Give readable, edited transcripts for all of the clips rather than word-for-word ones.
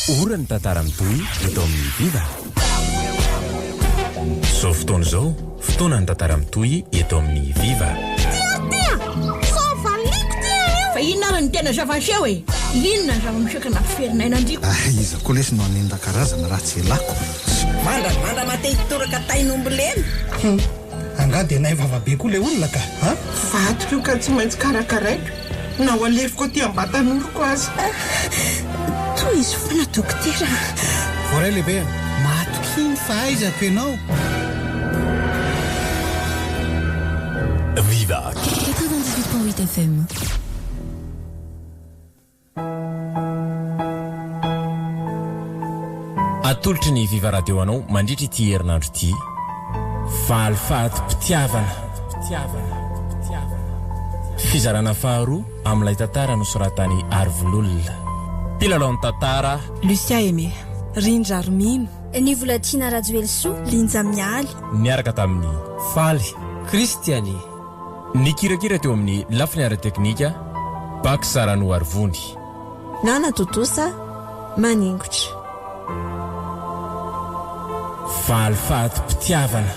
Ora ny tantara mitohy eto amin'ny Viva. Zao fotoana izao, fotoana ny tantara mitohy eto amin'ny Viva. Fa inona ary ny tena zava-miseho e? Inona ny zava-miseho na ferinay nandriko? Iza koa lesy no anenda karazana raha tsy elako. Manda matety toraka tainombolena. Angady anay vavabe koa le olona ka. Vato io ka tsy maintsy karakaraiko. Na ho alefiko aty am-batan'oloko azy. Toy izy fana dokotera. Voray lehibe, matokiny fahaizako ianao. Viva 98.8 FM. Atolotry ny Viva Radio anao mandritra ity herinandro ity. Falifatim-pitiavana. Fizarana faharoa amin'ilay tantara nosoratany Arvololona. Mpilalao tantara Lucia Aimé, Rindra Armino, Nivolatina Rajoelso, Linja Mialy, niaraka tamin'ny Faly Kristiany. Nikirakira teo amin'ny lafiny ara-teknika Baksarano Arvony. Nana Totosa, Maningotra. Falifatim-pitiavana.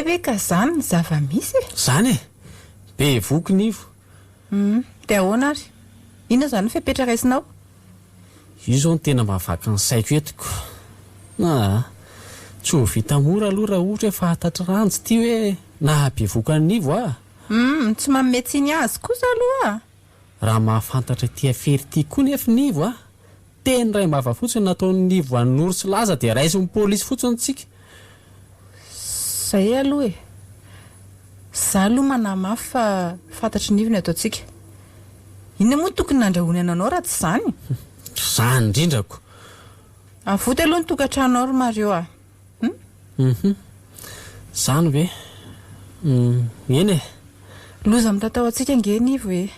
Be ka zany zava-misy e. Zany e, be voky nivo. Dia ahoana ary? Inona zany fepetraka isinao? Io zao ny tena mahavaky ny saiko etiko. Tsy ho vita mora aloha raha ohatra hoe fahatatry ranjo ty hoe na be voky ny nivo Tsy mametsiny azy kosa aloha. Raha mahafantatra tia fery ty koa nefa nivo teny ray mava fotsiny nataon'ny nivo an'oro sy laza dia raisy ny polisy fotsiny tsika. Zay aloha e. Za aloha manamafy fa fantatry nivony ataontsika. Inona moa tokony nandrahony ananao raha tsy zany? Zany indrindrako. Avoty aloha ny tokantranao ry Mario Zany ve? Eny e. Loza mitatao antsika nge nivo e.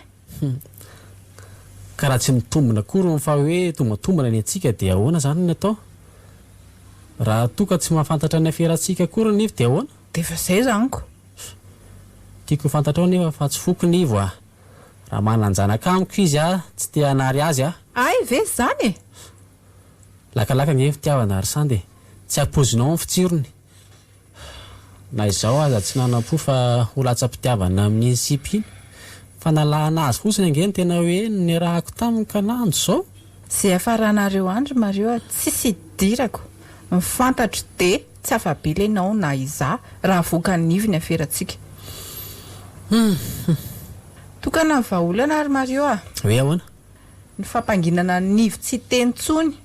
Ka raha tsy mitombona kory fa hoe tombatombona ny antsika dia ahoana zany ny atao? Raha toka tsy mahafantatra ny aferantsika kory nivo dia ahoana? Dia fa zay zaniko. Tiako fantatra ao nefa fa tsy foky nivo Raha mananjanaka amiko izy tsy te hanary azy Ay ve zany e. Lakalaka nge fitiavana ary sandy tsy apozinao amin'ny fitsirony. Na izao aza tsy nanam-po fa ho latsa-pitiavana amin'ny sipy iny. Fa nalahana azy fotsiny angeny tena hoe ny rahako taminy ka nanjo zao. Zay afaranareo andro Mario tsisy idirako. Mifantatro de tsy afabile ianao na iza raha voka ny nivony aferantsika. Tokana ny vahaolana ary Mario Hoe ahoana? Ny fampanginana ny nivo tsy teny tsony.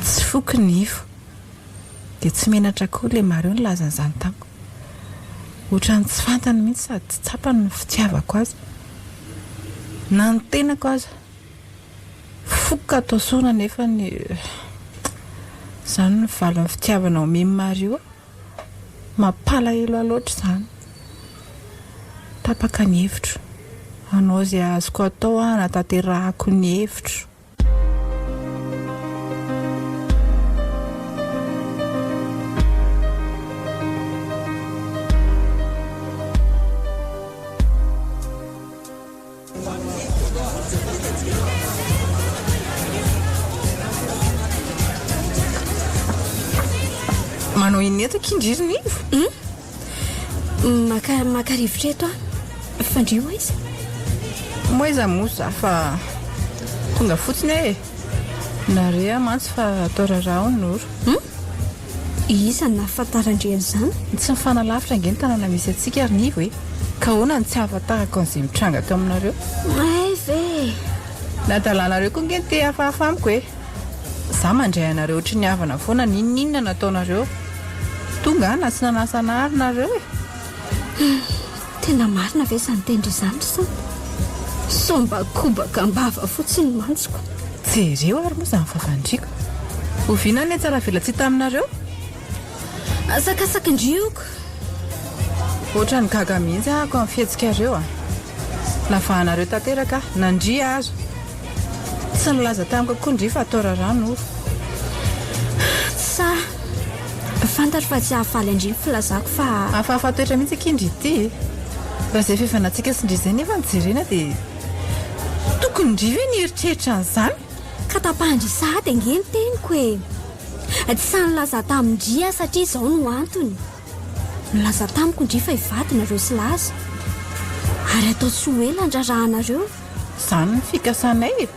Tsy foky nivo dia tsy menatra koa le Mario ny lazan'izany tamiko. Ohatrany tsy fantany mihitsy sady tsy tsapany ny fitiavako azy. Na ny tenako aza foka atao sona nefa ny zany ny valon'ny fitiavana omeny Mario mampalahelo aloatra zany. Tapaka ny hevitro. Anao izay azoko atao natanterahako ny hevitro. Manao inetako indriry nivo? Maka rivotra eto fandrio izy. Moiza mosa fa tonga fotsiny e. Nare mantsy fa atao rarao ny noro. Iza na fantarandreny zany? Tsy mifanalafitra nge ny tanàna misy atsika ary nivo e. Ka hoana ny tsy ahafantarako an'izay mitranga tao aminareo? Ay ve. Nadalanareo koa nge te hafahafa amiko e. Za mandray anareo ohatry ny havana foana ninona nataonareo. Tonga na tsy nanasana ary nareo e. Tena marina ve zany tendry zany sa? Sombakobaka mbava fotsiny mantsiko. Jereo ary moa zany fafandriko. Oviana ny tsara vela tsy taminareo? Sakasakindrioko. Ohatra ny gaga mihitsy ahako amin'ny fihetsika ireo a. Navahanareo tanteraka nandria azo. Tsy nilaza tamiko koa ndry fa atao rarano oro. Sa fantatro fa tsy hahafaly andry filazako fa Hafahafa toetra mihitsy akindry ity. Raha izay fifanantsika sy ndry izay nefa nijerena dia tokony ndry ve nieritreritra an'izany? ka tapahindry sahady angeny teniko hoe tsy sanylaza tamindria satria izao no antony. Nilaza tamiko ndry fa hivadinareo sy laza ary atao tsy ho ela andrarahanareo. Izany ny fikasanay e.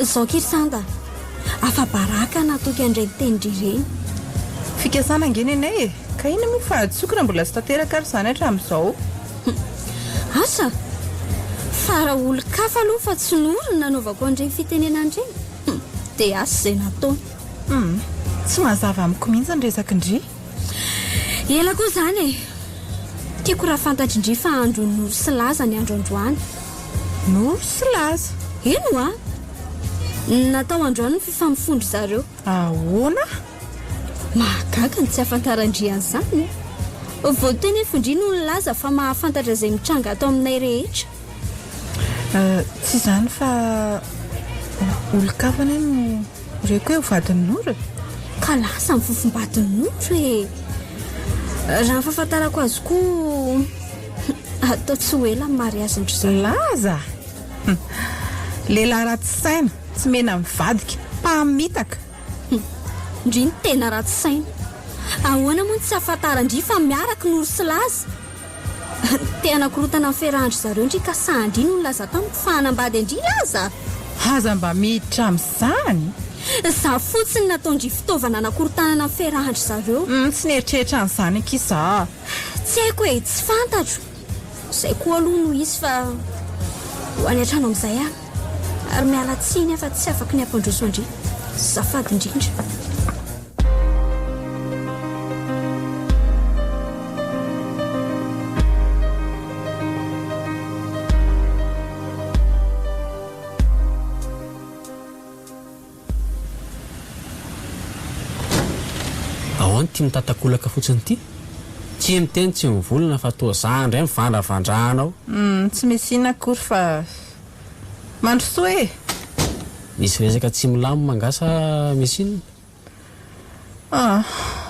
Izao kirsanda afa-baraka natoky andray tenindry ireny. Fikasana angeny anay e. Ka ina moa fa adsokona mbola sy tanteraka ary izany hatramin'izao. Asa fa raha olo-kafa aloha fa tsy norona nanaovako andreny fitenena andreny dia asa izay natao. Tsy mazava amiko mihitsy ny resaka indry. Ela koa izany e. Tiako raha fantatrindry fa andro noro sy laza ny andro androany. Noro sy laza? Eno a? Natao androany ny fifamifondro zareo. Ahoana? Mahagaga ny tsy afantarandry an'izany. Voateny efondry no laza fa mahafantatra izay mitranga atao aminay rehetra. Tsy izany fa olo-kafana no reko hoe ho vadin'ny noro. Ka lasa ny fofombadin'ny noro e. Raha ny fahafantarako azy koa atao tsy ho ela amin'ny mariazindry izao. Laza? Lehilahy ratsy saina, tsy mena mivadika, mpamitaka. Ndry ny tena ratsy saina. Ahoana moa tsy afantarandry fa miaraka noro sy laza. Te anakorotana amin'ny fiarahandry zareo ndry ka sandry no laza tamiko fa hanambady andry laza. Aza mba miditra amin'izany? Za fotsiny nataondry fitaovana anakorontanana amin'ny fiarahandry zareo. Tsy nieritreritra an'izany akisa. Tsy haiko hoe tsy fantatro. Izay koa aloha no izy fa ho any an-trano amin'izay aho. Ary miala tsiny fa tsy afaka ny ampandroso andry. Zafady indrindra. Ahoana tia mitatakolaka fotsiny ity? Tsy miteny tsy mivolona fa toa zandry mivandravandrahanao. Tsy misy inona akory fa mandrosoa e. Misy resaka tsy milamo mangasa misy inona?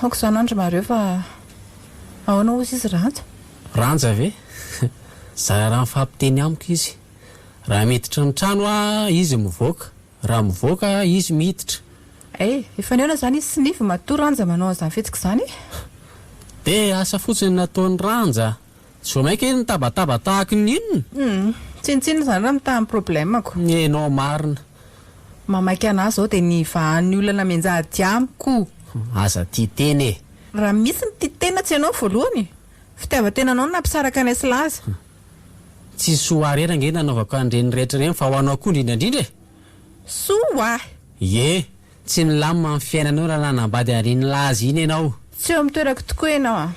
Aoko izany andro mareo fa ahoana ozy izy ranja? Ranja ve? Zara raha mifampiteny amiko izy. Raha miditra ny trano izy mivoaka. Raha mivoaka izy miditra. Efa neona izany izy sy nify matoa ranja manao an'izany fetsika izany. Dia asa fotsiny nataony ranja. Tsy maika ny tabataba tahaka ny inona? Tsinitsiny izany raha mitahan'ny problemako. Enao marina. Mamaika anazy izao dia ny vahan'ny olona menjahady amiko. Aza tia teny e. Raha misy ny tia tena tsy ianao voalohany. Fitiavan-tena anao nampisaraka anay sy laza. Tsy soa rera nge nanaovako an'ireny rehetra ireny fa ho anao koa indrindra. Soa! Ie, tsy milamina amin'ny fiainanao raha nanambady an'ireny laza iny ianao. Tsy eo amin'ny toerako tokoa ianao a.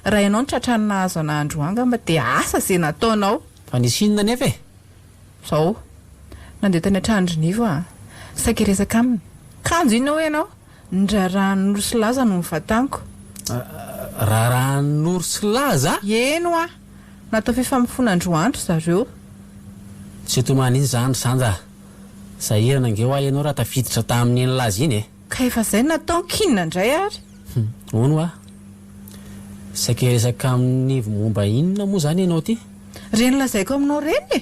Raha ianao ny tratranina azo an'andro angamba dia asa izay nataonao. Fa nisy inona nefa e? Izao, nandeha tany an-trandrinivo a. Saika resaka aminy. Kanjo inona hoe ianao? Ndraran'ny sy laza no mivataniko. Raran'ny sy laza? Eno a. Natao fifamifona androandro zareo. Tsy tomany iny izany sanja. Sahirana nge ho ahy ianao raha tafiditra tamin'iny laza iny e. Ka efa izay natao kinina indray ary. Ono a. Saika resaka amin'ny momba inona moa izany ianao ty? Reny lazaiko aminao reny e.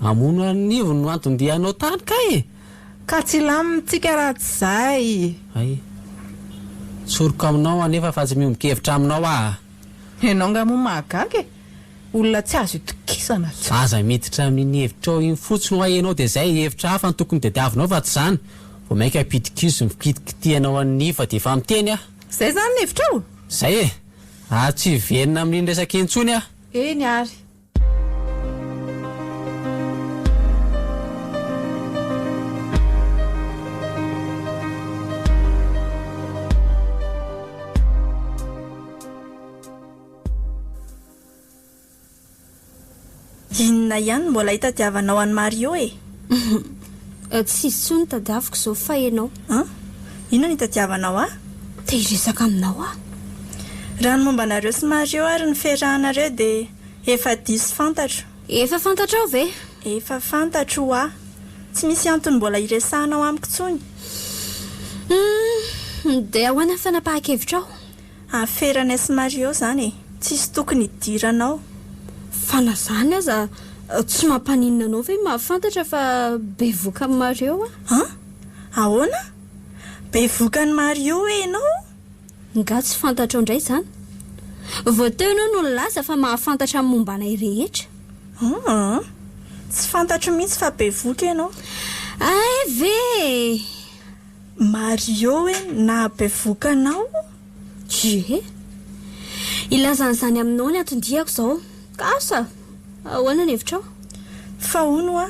Amono an'ivo no antondihanao tany ka e. Ka tsy lamintsika raha tsy izay. Ay. Tsoroko aminao anefa fa tsy miombon-kevitra aminao a. Ianao nga moa mahagaga e. Olona tsy azo itokisana. Aza miditra amin'ny hevitra ao iny fotsiny ho ahy ianao dia izay hevitra hafa ny tokony tadiavinao fa tsy izany. Vao maika pitikisy mipitikitianao an'ifa dia efa miteny a. Izay izany ny hevitra ao? Izay e. Tsy venina amin'iny resaka intsony a. Eny ary. Inona ihany mbola hitadiavanao an'i Mario e? Tsy izy tsony tadiaviko izao fa ianao. Inona ny hitadiavanao a? Te hiresaka aminao a. raha ny momba anareo sy Mario ary ny fiarahanareo dia efa diso fantatro. Efa fantatra ao ve? Efa fantatro ho tsy misy antony mbola iresahanao amiko tsony. Dia ahoana fanapahan-kevitra ao? Aferanay sy Mario zany tsisy tokony hidiranao. Fanazany aza tsy mampaninona anao ve mahafantatra fa bevoka amin'ny Mario Ahoana? Bevoka ny Mario ianao? Nga tsy fantatra indray izany. Voateo ianao no laza fa mahafantatra amin'ny mombanay rehetra. Tsy fantatro mihitsy fa bevoka ianao. Ay ve Mario na bevoka anao? Ilazan'izany aminao ny atondriako izao. Kasa ahoana ny hevitra ao? Fa hono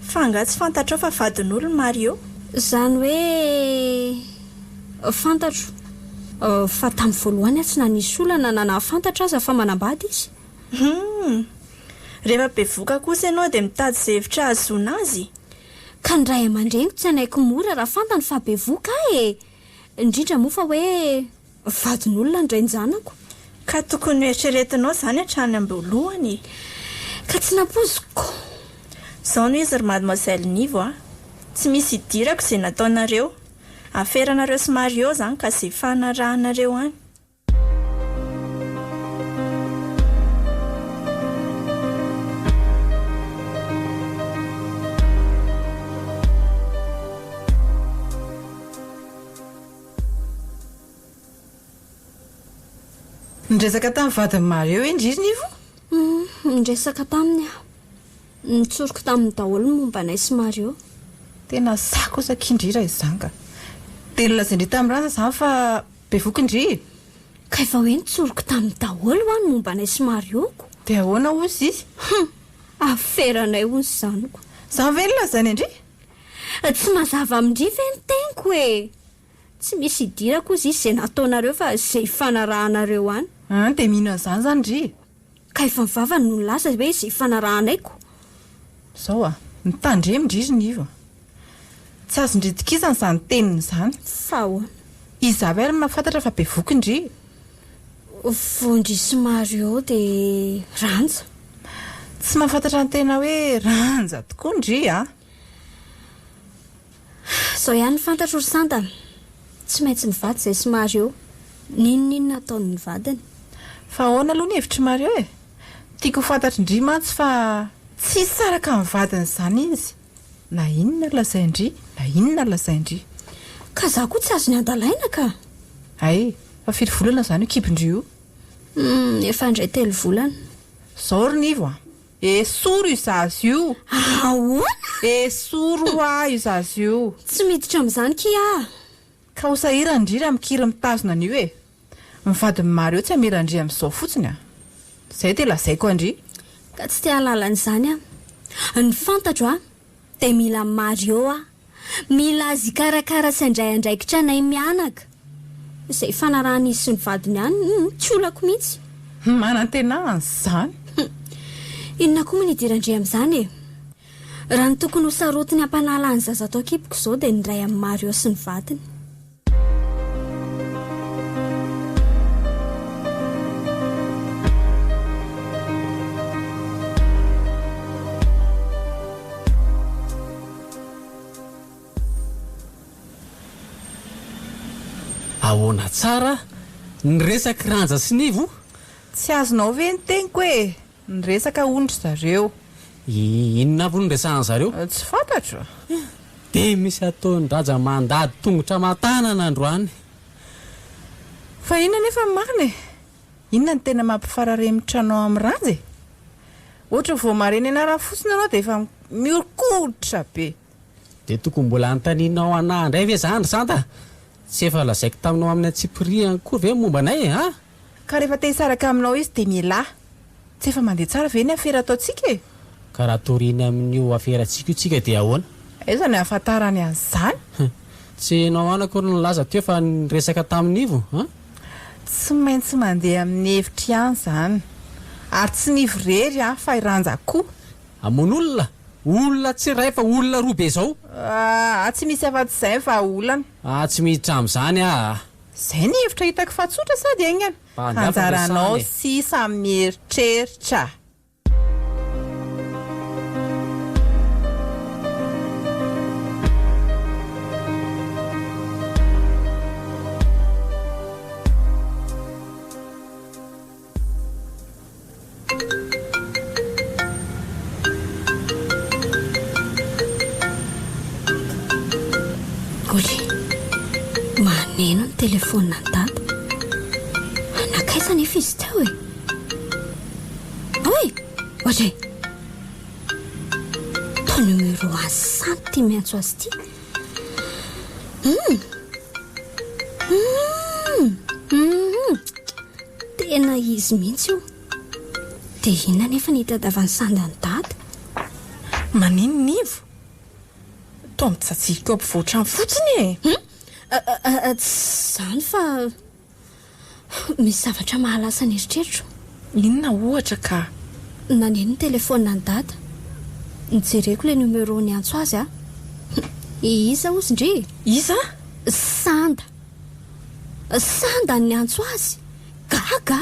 fa nga tsy fantatro fa vadin'olo Mario. Izany hoe fantatro fa tamin'ny voalohany tsy nanisy olana na nahafantatra aza fa manambady izy. Rehefa bevoka kosa ianao dia mitady izay hevitra ahazoana azy. Ka ny ray aman-dreny tsy anaiko mora raha fantany fa bevoka indrindra moa fa hoe vadin'olona indray ny zanako. Ka tokony eritreretinao izany hatrany ambolohany. Ka tsy napoziko. Izao no izy ry mademoiselle Nivo tsy misy idirako izay nataonareo. Aferanareo sy Mario zany ka izay fanarahanareo any. Nresaka tamin'ny vadin'ny Mario indrindra Nivo? Nresaka taminy nitsoriko tamin'ny daholo ny mombanay sy Mario. Tena sako sakindrira izany ka. Dia nolazaindry tamin'ny raza izany fa bevoka indry. Ka efa hoe nitsoriko tamin'ny daholo ny mombanay sy Mario ko. Dia ahoana ozy izy? Aferanay hoy ny zanako. Izany ve nolazany indry? Tsy mazava amindry ve ny teniko Tsy misy idirako izy izay nataonareo fa izay fanarahanareo any. Dia mino an'izany zany indry. Ka efa mivavany no nolaza hoe izay fanarahanaiko. Izao nitandremindry Nivo. Tsy azo ndridikizana izany teniny izany. Fa ahoana? Izy avy ary mahafantatra fa bevoka indry. Vondry sy Mario dia ranja. Tsy mahafantatra ny tena hoe ranja tokoa indry Izao ihany fantatro ry santana. Tsy maintsy mivady izay sy Mario. Ninona nataony ny vadiny. Fa ahoana aloha ny hevitry Mario tiako fantatra indry mantsy fa tsy saraka amin'ny vadiny izany izy. Na inona lazaindry, na inona lazaindry. Ka za koa tsy azo ny andalaina ka. Ay, fa firy volana izany io kibindry io? Efa indray 3 volana. Izao ry Nivo soro io zazy io. Ahoana? Soro io zazy io. Tsy miditra amin'izany kia. Ka ho sahirana indrindra amin'ny kiry mitazona an'io Ny vadin'ny Mario tsy amirandry amin'izao fotsiny Izay dia lazaiko andry. Ka tsy te halalan'izany Ny fantatro dia mila Mario mila azy karakara sy andraiandraikitra nay mianaka. Izay fanarahana izy sy ny vadiny any tsy olako mihitsy. Manan-tena izany. Inona koa ny idirandre amin'izany Raha ny tokony ho sarotiny hampanala ny zaza atao kipiko izao dia ny ray amin'ny Mario sy ny vadiny. Ahoana tsara ny resaka ranja sy Nivo? Tsy azonao ve ny teniko ny resaka ondry zareo. Inona avy ny resahana zareo? Tsy fantatro. Dia misy ataony raja mandady tongotra matanana androany. Fa inona nefa marina inona ny tena mampifararemitra anao amin'ny ranja ohatra vao mareny anarana fotsiny anao dia efa miorkoditra be. Dia tokony mbola antaninao anahy indray ve zany ry santa? Tsy efa lazaiko taminao amin'ny Tsipria koa ve mombanay Ka rehefa te hisaraka aminao izy dia mialahy. Tsy efa mandeha tsara ve ny afera ataontsika Ka raha toriny amin'io aferantsika io tsika dia ahoana? Aiza ny ahafantarany an'izany? Tsy enao anako ny laza teo fa niresaka tamin'ny Nivo Tsy maintsy mandeha amin'ny hevitra ihany izany. Ary tsy Nivo irery fa iranja koa. Amon'olona? Olona tsy iray fa olona roa be izao. Tsy misy afa-tsy izay fa olana. Tsy miditra amin'izany Izay ny hevitra hitako fa tsotra sady aingana. anjaranao sisa mieritreritra. Maneno ny telefona ny dada. Nakaiza nefa izy teo e. Oe, ohatray. To numéro 100 ty miantso azy ty. Tena izy mihitsy io. Dia inona nefa nitadiavany Sanda ny dada? Manino nivo? Toa mitsatsika eo ampivoatra fotsiny e. Zany fa misy zavatra mahalasa ny eritreritro. Inona ohatra ka? Naneno ny telefona ny dada. Nijereko le numéro ny antso azy a. Iza ozy ndre? Iza? Sanda ny antso azy. Gaga?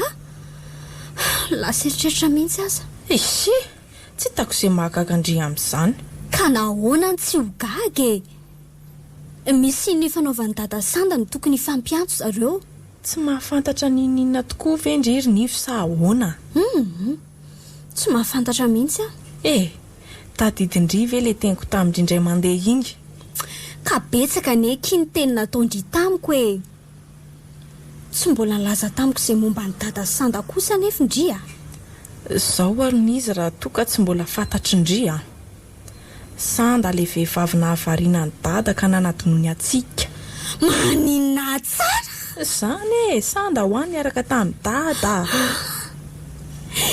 Lasa eritreritro mihitsy aza. Ishi, tsy hitako izay mahagaga andry amin'izany. Ka nahoana tsy ho gaga e. Misy ny fanaovan'ny dada Sanda no tokony fampiantso zareo. Tsy mahafantatra ninina tokoa ve ndrery nivo sa ahoana? Tsy mahafantatra mihitsy a. Tadidindry ve le teniko tamindrindray mandeha iny? Ka betsaka ne kiny teny nataondry tamiko e. Tsy mbola nalaza tamiko izay momba ny dada Sanda kosa nefa ndria. Zao ary n'izy raha toka tsy mbola fantatry ndria. Sanda le vehivavy nahavariana ny dada ka nanadinony atsika. Maninona tsara? Zany Sanda ho any miaraka tamin'ny dada.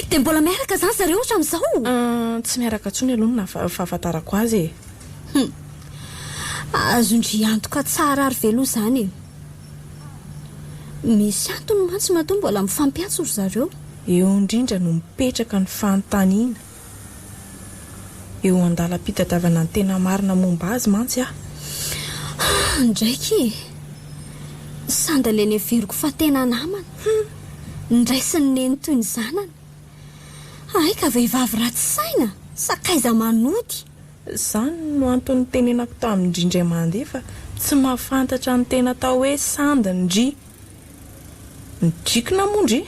Dia mbola miaraka zany zareo hatramin'izao? Tsy miaraka tsony aloha na fahafantarako azy e. Azondry antoka tsara ary velo zany e. Misy antony mantsy matoa mbola mifampiantso ry zareo. Eo indrindra no mipetraka ny fanontaniana. Eo andalam-pitadiavana ny tena marina momba azy mantsy a. Ndraiky Sanda le neveriko fa tena namana. Ndraisiny neny toy ny zanany. Ka vehivavy ratsy saina, sakaiza manody. Zany no antony tenenako tamindrindray mandeha fa tsy mahafantatra ny tena tao hoe Sanda ndry. Nidrikina moa ndry.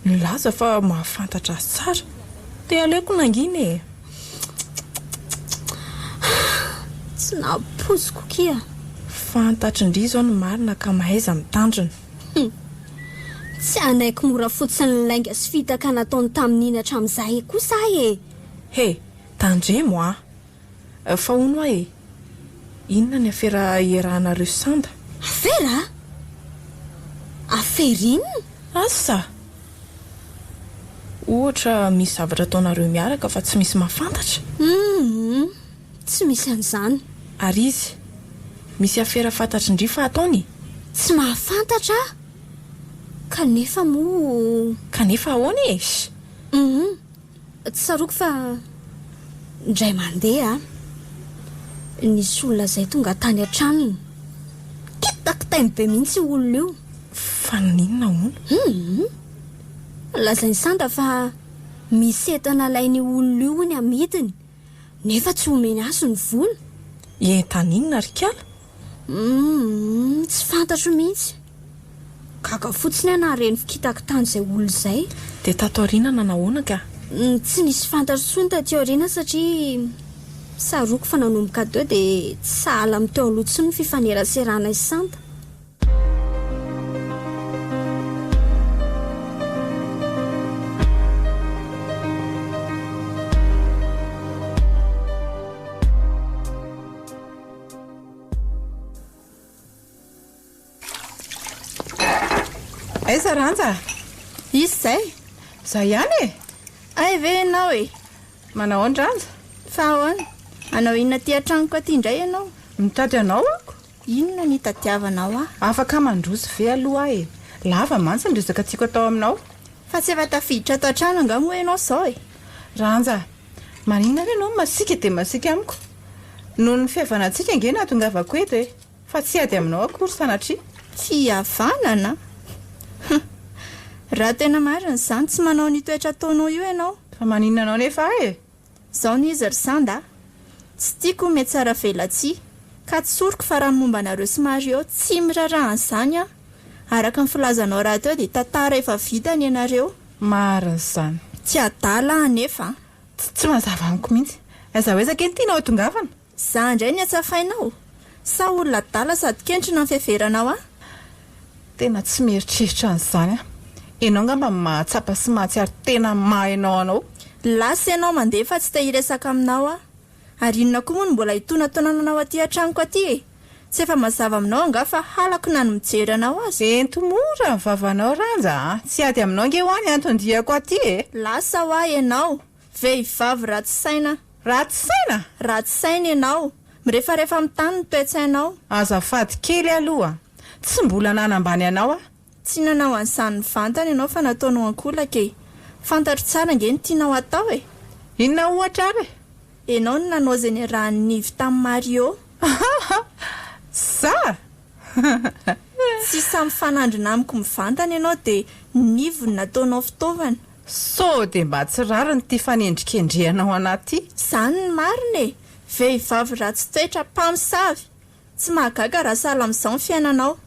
Nilaza fa mahafantatra azy tsara. Dia aleoko nangina e. Tsy napoziko kia. Fantatry ndry zao ny marina ka mahaiza mitandrina. Tsy anaiko mora fotsiny lainga sy fitaka nataony tamin'iny hatramin'izay kosa e. Tandre moa. Fa hono e. Inona ny afera iarahanareo Sanda? Afera? Afera inona? Asa? Ohatra misy zavatra ataonareo miaraka fa tsy misy mahafantatra? Tsy misy an'izany. Ary izy? Misy afera fantatry ndry fa ataony? Tsy mahafantatra. Kanefa moa. Kanefa ahoana e? Tsaroko fa ndray mandeha nisy olona izay tonga tany an-tranony. Kitakitainy be mihitsy olona io. Fa ninona hono? Lazainy Sanda fa misy entana lainy olona io ny amidiny nefa tsy omeny azy ny vola. Entaninona ry kala? Tsy fantatro mihitsy. Gaga fotsiny ana reny fikitakitany izay olona izay. Dia tato aoriana nahoana ka? Tsy nisy fantatro tsony taty aoriana satria saroko fa nanomboka teo dia tsy sahala amin'ny teo aloha tsony ny fifaneraserana izy Sanda. Aiza Ranja? Izy izay? Zay ihany e? Ay ve ianao e? Manao any Ranja? Fa ahoana? Anao inona ty an-tranoko aty indray ianao? Mitady anao ako. Inona ny tadiavanao ah? Afaka mandroso ve aloha e? Lava mantsy ny resaka tiako atao aminao. Fa tsy efa tafiditra ato an-trano anga moa ianao sao e? Ranja, maninona ve ianao masika dia masika amiko? Noho ny fihavanantsika nge nahatongavako eto e. Fa tsy ady aminao akory sanatria. Fihavanana? raha tena marina izany tsy manao ny toetra ataonao io ianao. fa maninanao nefa e Izao ny izy ry Sanda, tsy tiako mety tsara velatsy ka tsoriko fa raha momba anareo sy Mario tsy mirarahana izany a. Araka ny filazanao raha teo dia tantara efa vitany ianareo. marina izany Tsy adala anefa. tsy mazava amiko mihitsy aiza hoezaka ny tianao tongavana Za indray ny atsafainao. Sa olona dala sady kentrina ny fiheveranao a? tena tsy mieritreritra an'izany a ianao ngamba mahatsapa sy mahatsiaro tena mahainao anao Lasa ianao mandeha fa tsy te hiresaka aminao a. Ary inona koa moa no mbola hitonantonananao aty an-tranoko aty e. Tsy efa mazava aminao anga fa halako na ny mijery anao azy. entomora ny vavanao ranja a tsy ady aminao nge hoany antondriako aty e Lasa ho ahy ianao. Vehivavy ratsy saina. ratsy saina Ratsy saina ianao. Mirehefarehefa amin'ny tany ny toe-tsainao. azafady kely aloha tsy mbola nanambany anao a Tsy nanao an'izany ny vantany ianao fa nataonao ankolaka e. Fantatro tsara nge ny tianao atao e. inona ohatra ary Ianao no nanao izay niarahany nivy tamin'ny Mario. sa Tsy samy fanandrina amiko mivantana ianao dia nivy no nataonao fitaovana. so dia mba tsy rary ny tia fanendrikendrehanao anaty Izany ny marina e. Vehivavy ratsy toetra mpamosavy. Tsy mahagaga raha sahala amin'izao ny fiainanao.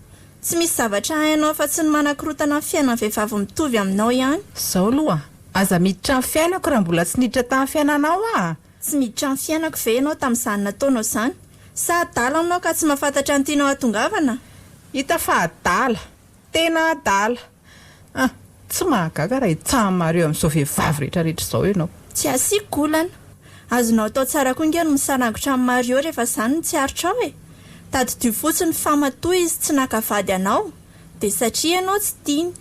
Tsy misy zavatra hainao fa tsy ny manan-kirotana ny fiainana vehivavy mitovy aminao ihany. zao aloha aza miditra amin'ny fiainako raha mbola tsy niditra tamin'ny fiainanao a Tsy miditra amin'ny fiainako ve ianao tamin'izany nataonao izany? Sa adala aminao ka tsy mahafantatra ny tianao hatongavana? hita fa adala tena adala tsy mahagaga raha hitsahan'ny Mario amin'izao vehivavy rehetrarehetra izao ianao Tsy asiako olana. Azonao atao tsara koa nge no misarangotra amin'ny Mario rehefa izany no tsy aritra ao e. Tadidio fotsiny famatoa izy tsy nakavady anao dia satria ianao tsy tiany.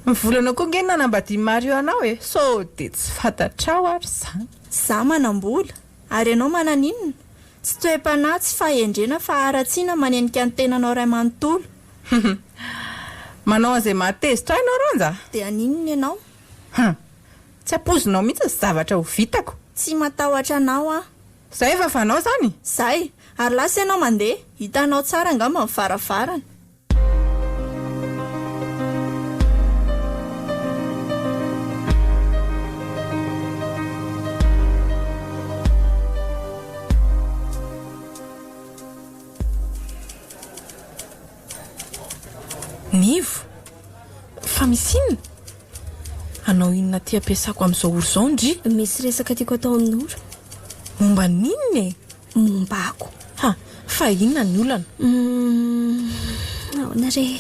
mivolanao koa nge nanambadian'ny Mario anao e so dia tsy fantatrao ary izany Za manam-bola ary ianao mananinona? Tsy toe-panahy tsy fahendrena fa aratsiana manenika ny tenanao ray manontolo. manao an'izay mahatezitra ianao ranja Dia aninona ianao? tsy ampozinao mihitsy ny zavatra ho vitako Tsy matahotra anao a. izay efa fanao zany Zay, ary lasa ianao mandeha, hitanao tsara angamba ny varavarana. Nivo fa misy inona anao inona ty ampiasako amin'izao oro izao ndry Misy resaka tiako atao amin'ora. momba ninona e Mombako. ha fa inona ny olana Ahoana re?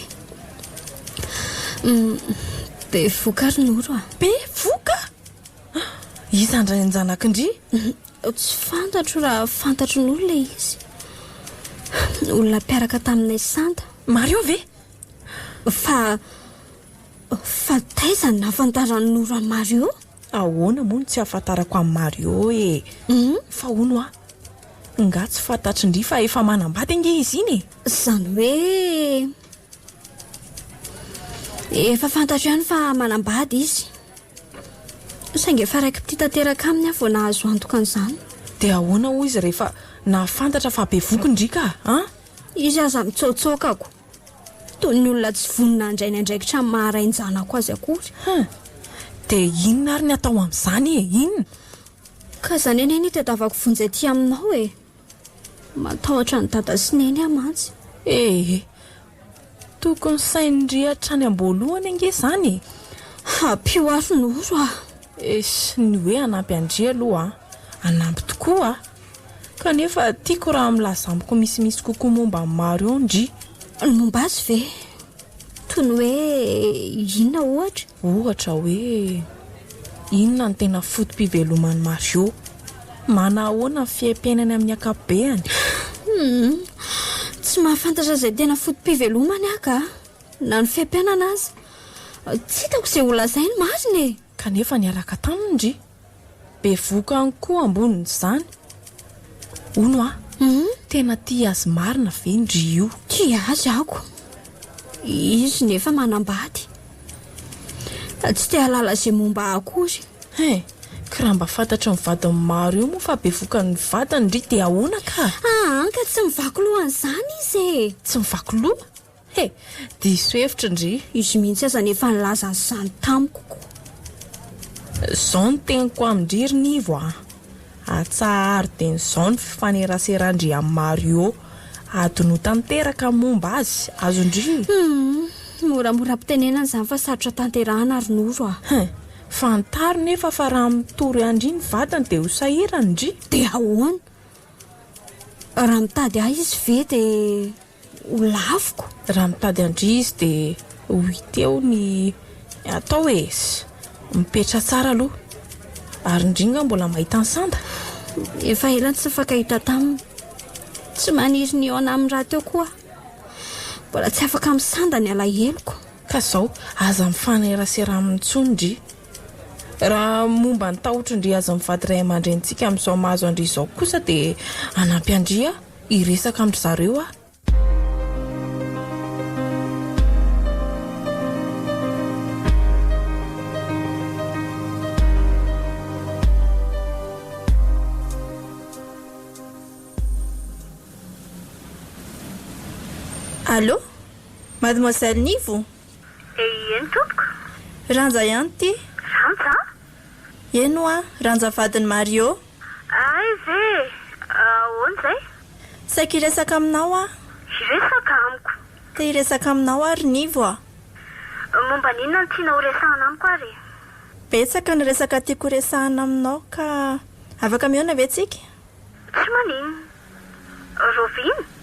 Be vokary noro a. be voka izandray anjanakindry Tsy fantatro raha fantatro n'olona izy. Olona mpiaraka taminay Santa. Mario ve Fa taizany nahafantarany noro a Mario? ahoana moa no tsy ahafantarako amin'ny Mario e fa ono a nga tsy fantatry ndry fa efa manambady ange izy iny e Zany hoe efa fantatro ihany fa manambady izy. Saingy efa raiky piti tanteraka aminy aho vao nahazo antoka an'izany. dia ahoana ho izy rehefa nahafantatra fa be voky ndry ka Izy aza mitsoatsokako toy ny olona tsy vonina andray ny andraikitra ny maharainjanako azy akory. dia inona ary ny atao amin'izany e inona Ka zany eny ny tadiavako vonjy aty aminao e. Matahotra ny dada sy neny amantsy. tokony sainindrihatra any am-boalohany ange izany e Hampio ary noro a. ny hoe anampy andry aloha anampy tokoa kanefa tiako raha milazamiko misimisy kokoa momba amin'ny Mario ndry Ny momba azy ve? Toy ny hoe inona ohatra? ohatra hoe inona ny tena fotom-piveloman'ny Mario manahoana ny fiaim-piainany amin'ny akabeany Tsy mahafantatra izay tena fotom-pivelomany aho ka. Na ny fiam-piainana azy. Tsy hitako izay olona izay ny marina e. kanefa niaraka taminy ndry be voka any koa ambonin'izany ono a tena tia azy marina ve ndry io Tia azy ako. Izy nefa manambady. Tsy te halala izay momba akory. ka raha mba fantatry ny vadiny Mario moa fa be voka ny vadiny ndry dia ahoana ka Ka tsy mivako lohan'izany izy e. tsy mivako loha diso hevitra ndry izy mihitsy aza nefa nilaza nyzany tamiko koa. izao no teniko amindry Rinivo a atsahary de n'izao ny fifaneraserandry amin'ny Mario adino tanteraka momba azy azondry moramora mpitenena n'izany fa sarotra tanterahana Ronoro a. fantaro nefa fa raha mitoro andry ny vatany de ho sahirany ndry. De ahoana raha mitady ahy izy ve de ho laviko? raha mitady andry izy de ho hiteo ny atao hoe mipetra tsara aloha ary indringa mbola mahita ny Sanda. Efa ela tsy fakahita taminy, tsy maniry ny ona amin'ny raha teo koa, mbola tsy afaka amin'ny Sanda ny alaheloko. Ka zao aza mifanerasera amin'ny tsondry raha momba ny tahotrindry aza mivady ray aman-drentsika amin'izao mahazo andry izao kosa de anampy andria iresaka amindry zareo a. Allô, mademoiselle Nivo? Eny tompoko. Ranja ihany ty. Ranja? Eno a, Ranja vadiny Mario. Ay ve, ahoana zay? Saika hiresaka aminao a. Hiresaka amiko. Te hiresaka aminao ary Nivo a. Momba n'inona no tiana ho resahana amiko ary? Betsaka ny resaka tiako resahana aminao ka afaka mihaona ve tsika? Tsy manino. Rovino?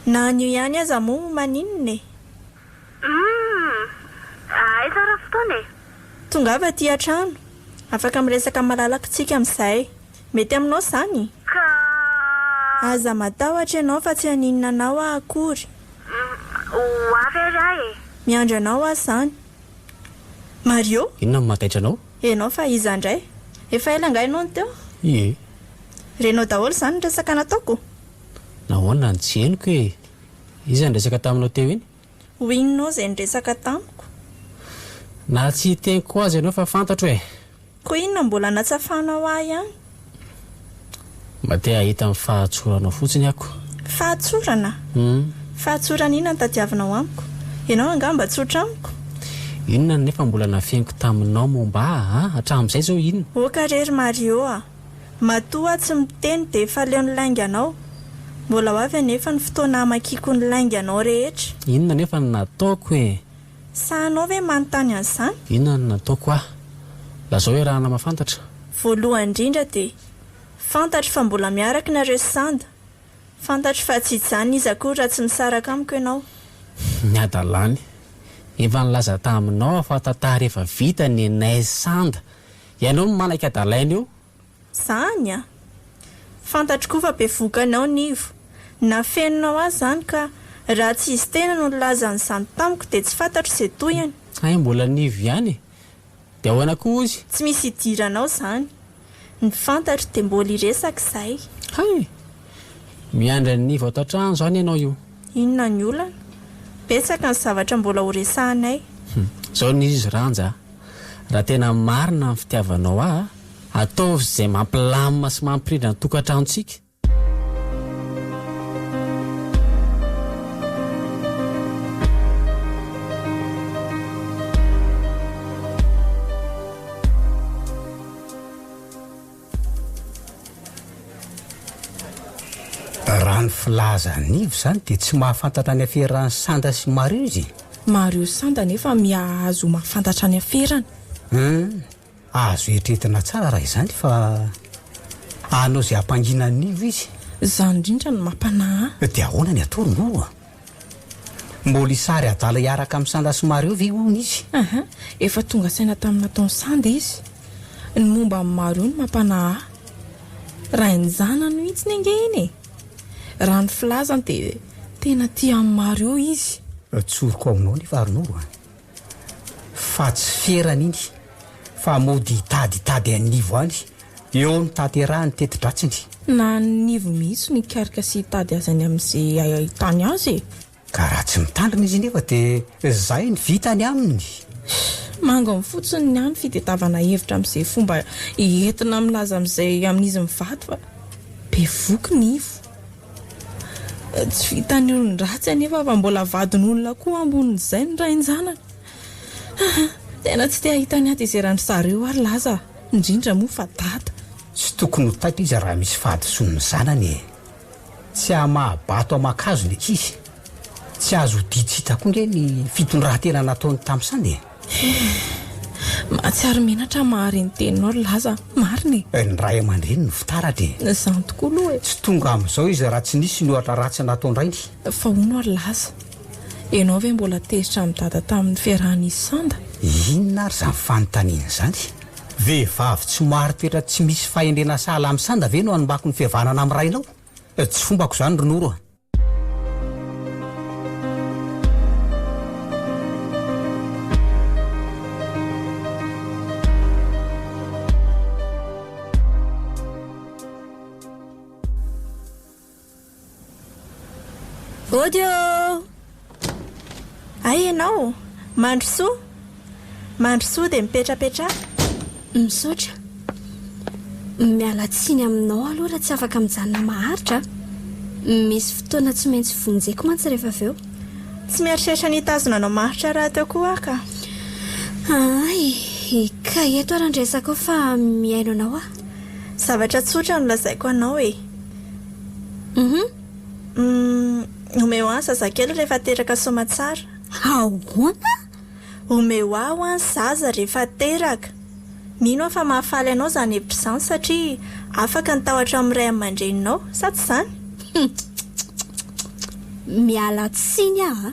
Na anio ihany aza moa maninona e. Ay tsara fotoana e. Tongava aty an-trano. Afaka miresaka malalaka tsika amin'izay. Mety aminao zany. Ka aza matahotra ianao fa tsy haninona anao a akory. ho avy ary ahy e. Miandry anao aho zany. Mario? Inona no mataitra anao? Enao fa iza indray. Efa ela angaha ianao ny teo? Ie. Renao daholo zany ny resaka nataoko. Nahoana ny tsy henoko hoe iza ny resaka taminao teo iny? Ho inonao izay niresaka tamiko. Na tsy teniko azy ianao fa fantatro e. Koa inona mbola natsafanao ahy ihany? Mba te ahita amin'ny fahatsoranao fotsiny ako. Fahatsorana? Fahatsorana inona ny tadiavinao amiko? Ianao angamba tsotra amiko? Inona nefa mbola nafeniko taminao momba hatramin'izay zao inona? Oka rery Mario a. Matoa tsy miteny de efa leo ny lainga anao. Mbola ho avy anefa ny fotoana hamakiko ny lainga anao rehetra. Inona nefa ny nataoko e? Sahanao ve manontany an'izany? Inona ny nataoko a? Lazao hoe rahana mahafantatra. Voalohany indrindra de fantatro fa mbola miaraka nareo Sanda. Fantatro fa tsy hijanona izy akory raha tsy misaraka amiko ianao. Miadalany. Efa nilaza taminao fa tantara efa vita ny nay Sanda. Ianao no manaka adalaina io. Zany a. Fantatro koa fa be vokanao Nivo. Nafeninao azy zany ka raha tsy izy tena no nilaza n'izany tamiko de tsy fantatro izay toyany. Ay mbola Nivo ihany. De ahoana koa izy? Tsy misy idiranao zany. Ny fantatro de mbola iresaka izay. Hay. Miandra ny Nivo ato an-trano zany ianao io. Inona ny olana? Betsaka ny zavatra mbola ho resahanay. Zao ny izy Ranja. Raha tena marina ny fitiavanao ataovy izay mampilamina sy mampirindra ny tokantranontsika. Raha ny filaza Nivo zany de tsy mahafantatra ny aferany Sanda sy Mario izy. Mario Sanda nefa miahazo mahafantatra ny aferany. Azo etretina tsara raha izany fa anao izay hampangina Nivo izy. Zany indrindra no mampanahy. De ahoana ny atoro no? Mbola isary adala hiaraka amin'ny Sanda sy Mario ve hono izy? Efa tonga saina tamin'ny nataony Sanda izy. Ny momba amin'ny Mario no mampanahy. Raha ny zanany mihitsy ny angeny e. Raha ny filazany de tena tia amin'ny Mario izy. Tsoroko aminao ny varonao fa tsy ferany iny fa mody hitady any Nivo any eo ny taterahany teti-dratsiny. Na Nivo mihitsy ny karika sy hitady azany amin'izay ahitany azy. Ka raha tsy mitandrina izy nefa de zay ny vitany aminy. Manga fotsiny ny any fitadiavana hevitra amin'izay fomba entina milaza amin'izay amin'izy mivady fa be voky Nivo. Tsy vitany olony ratsy anefa fa mbola vadin'olona koa ambonin'izay ny rainjanana. Tena tsy te ahitany aty izay rano zareo ary laza, indrindra moa fa data. Tsy tokony ho taitra izy raha misy fahadison'ny zanany. Tsy ahamahabato aman-kazo ny ankizy. Tsy azo ditsita koa nge ny fitondrantena nataony tamin'ny sany. Mahatsiaro menatra mahary ny teninao laza, mariny. Ny ray aman-dreny ny fitaratra. Izany tokoa aloha e. Tsy tonga amin'izao izy raha tsy nisy ny ohatra ratsy nataony rainy. Fa hono ary laza, ianao ve mbola tezitra amin'ny dada tamin'ny fiarahan'izy Sanda? Inona ary izany fanontaniana izany? Vehivavy tsy maro toetra tsy misy fahendrena sahala amin'ny Sanda ve no anombako ny fihavanana amin'ny rainao? Tsy fombako izany Ronoro. Odio! Ay ianao, mandrosoa? Mandrosoa dia mipetrapetra? Misaotra. Miala tsiny aminao aloha raha tsy afaka mijanona maharitra. Misy fotoana tsy maintsy vonjeko mantsy rehefa avy eo. Tsy mieritreritra nitazona anao maharitra raha teo koa ka? Ay, ka eto arandresako fa miaino anao ah. Zavatra tsotra no lazaiko anao e. Omeo an zazakely rehefa teraka somatsara. Ahoana? Omeo aho an zaza rehefa teraka. Mino aho fa mahafaly anao izany hevitra izany satria afaka nitahotra amin'ny ray aman-dreninao, sa tsy izany? Miala tsiny ah.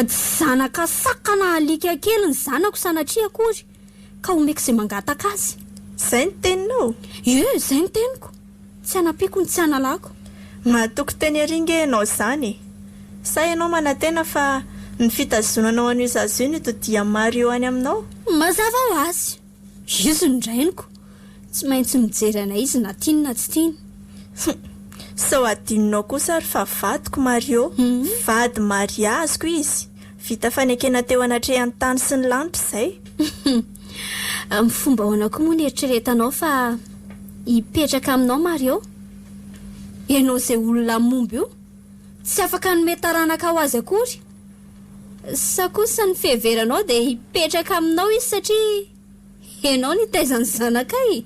Zanaka sakana alika kely ny zanako sanatria akory ka omeko izay mangataka azy. Izay ny teninao? Izay ny teniko. Tsy anapiko ny tsy analako. Mahatoky teny aringa ianao izany. Sa ianao manantena fa ny fitazonanao an'io zaza io no dia maro eo any aminao? Mazava ho azy. Izy ny rainiko. Tsy maintsy mijery anay izy na tiany na tsy tiany. Sao adinonao kosa ary fa vadiko Mario. Vady mariaziko izy. Vita fanekena teo anatrehany tany sy ny lanitra izay. Amin'ny fomba hoanako moa ny eritreretanao fa hipetraka aminao Mario. Ianao izay olona momby io tsy afaka nome taranaka ho azy akory. Sa kosa ny fiheveranao dia hipetraka aminao izy satria ianao ny taizany zanakay.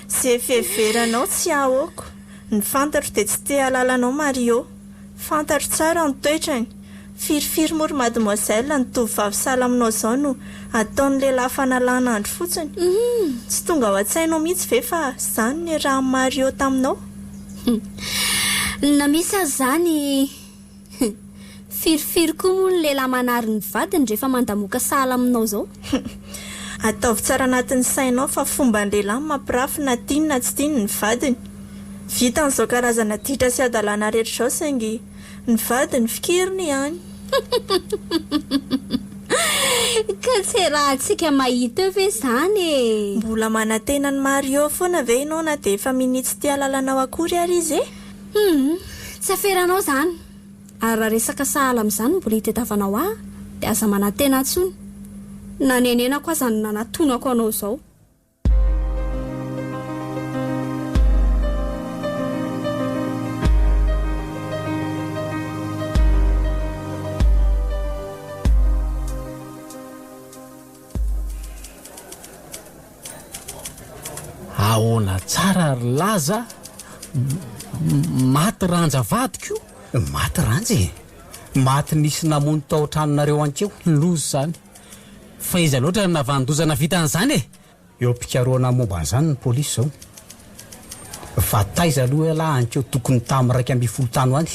Izay fiheveranao tsy ahoako. Ny fantatro dia tsy te halalanao Mario. Fantatro tsara ny toetrany. Firifiry moro mademoiselle ny tovovavy sahala aminao izao no ataon'ny lehilahy fanalana andro fotsiny. Tsy tonga ao an-tsainao mihitsy ve fa izany ny raha Mario taminao? Na misy azy zany firifiry koa moa ny lehilahy manary ny vadiny rehefa mandamoaka sahala aminao izao. Ataovy tsara anatin'ny sainao fa fomba ny lehilahy mampirafy na tiany na tsy tiany ny vadiny. Vita n'izao karazana ditra sy adalana rehetra izao saingy ny vadiny fikiriny ihany. Ka tsy raha antsika mahita eo ve izany e? Mbola manantena ny Mario foana ve ianao na dia efa minitsy tia lalanao akory ary izy e? Tsy aferanao izany. Ary raha resaka sahala amin'izany mbola hitadiavanao aho dia aza manantena intsony. Nanenenako aza ny nanatonako anao izao. Ahoana tsara ry laza, maty ranja vadiko io. Maty ranja e. Maty nisy namono tao an-tranonareo ankeo. Lozy izany. Fa izy loatra navandozana vita an'izany e. Eo am-pikaroana momba an'izany ny polisy izao. Fa taiza aloha lahy ankeo tokony tamin'ny 2 tano any.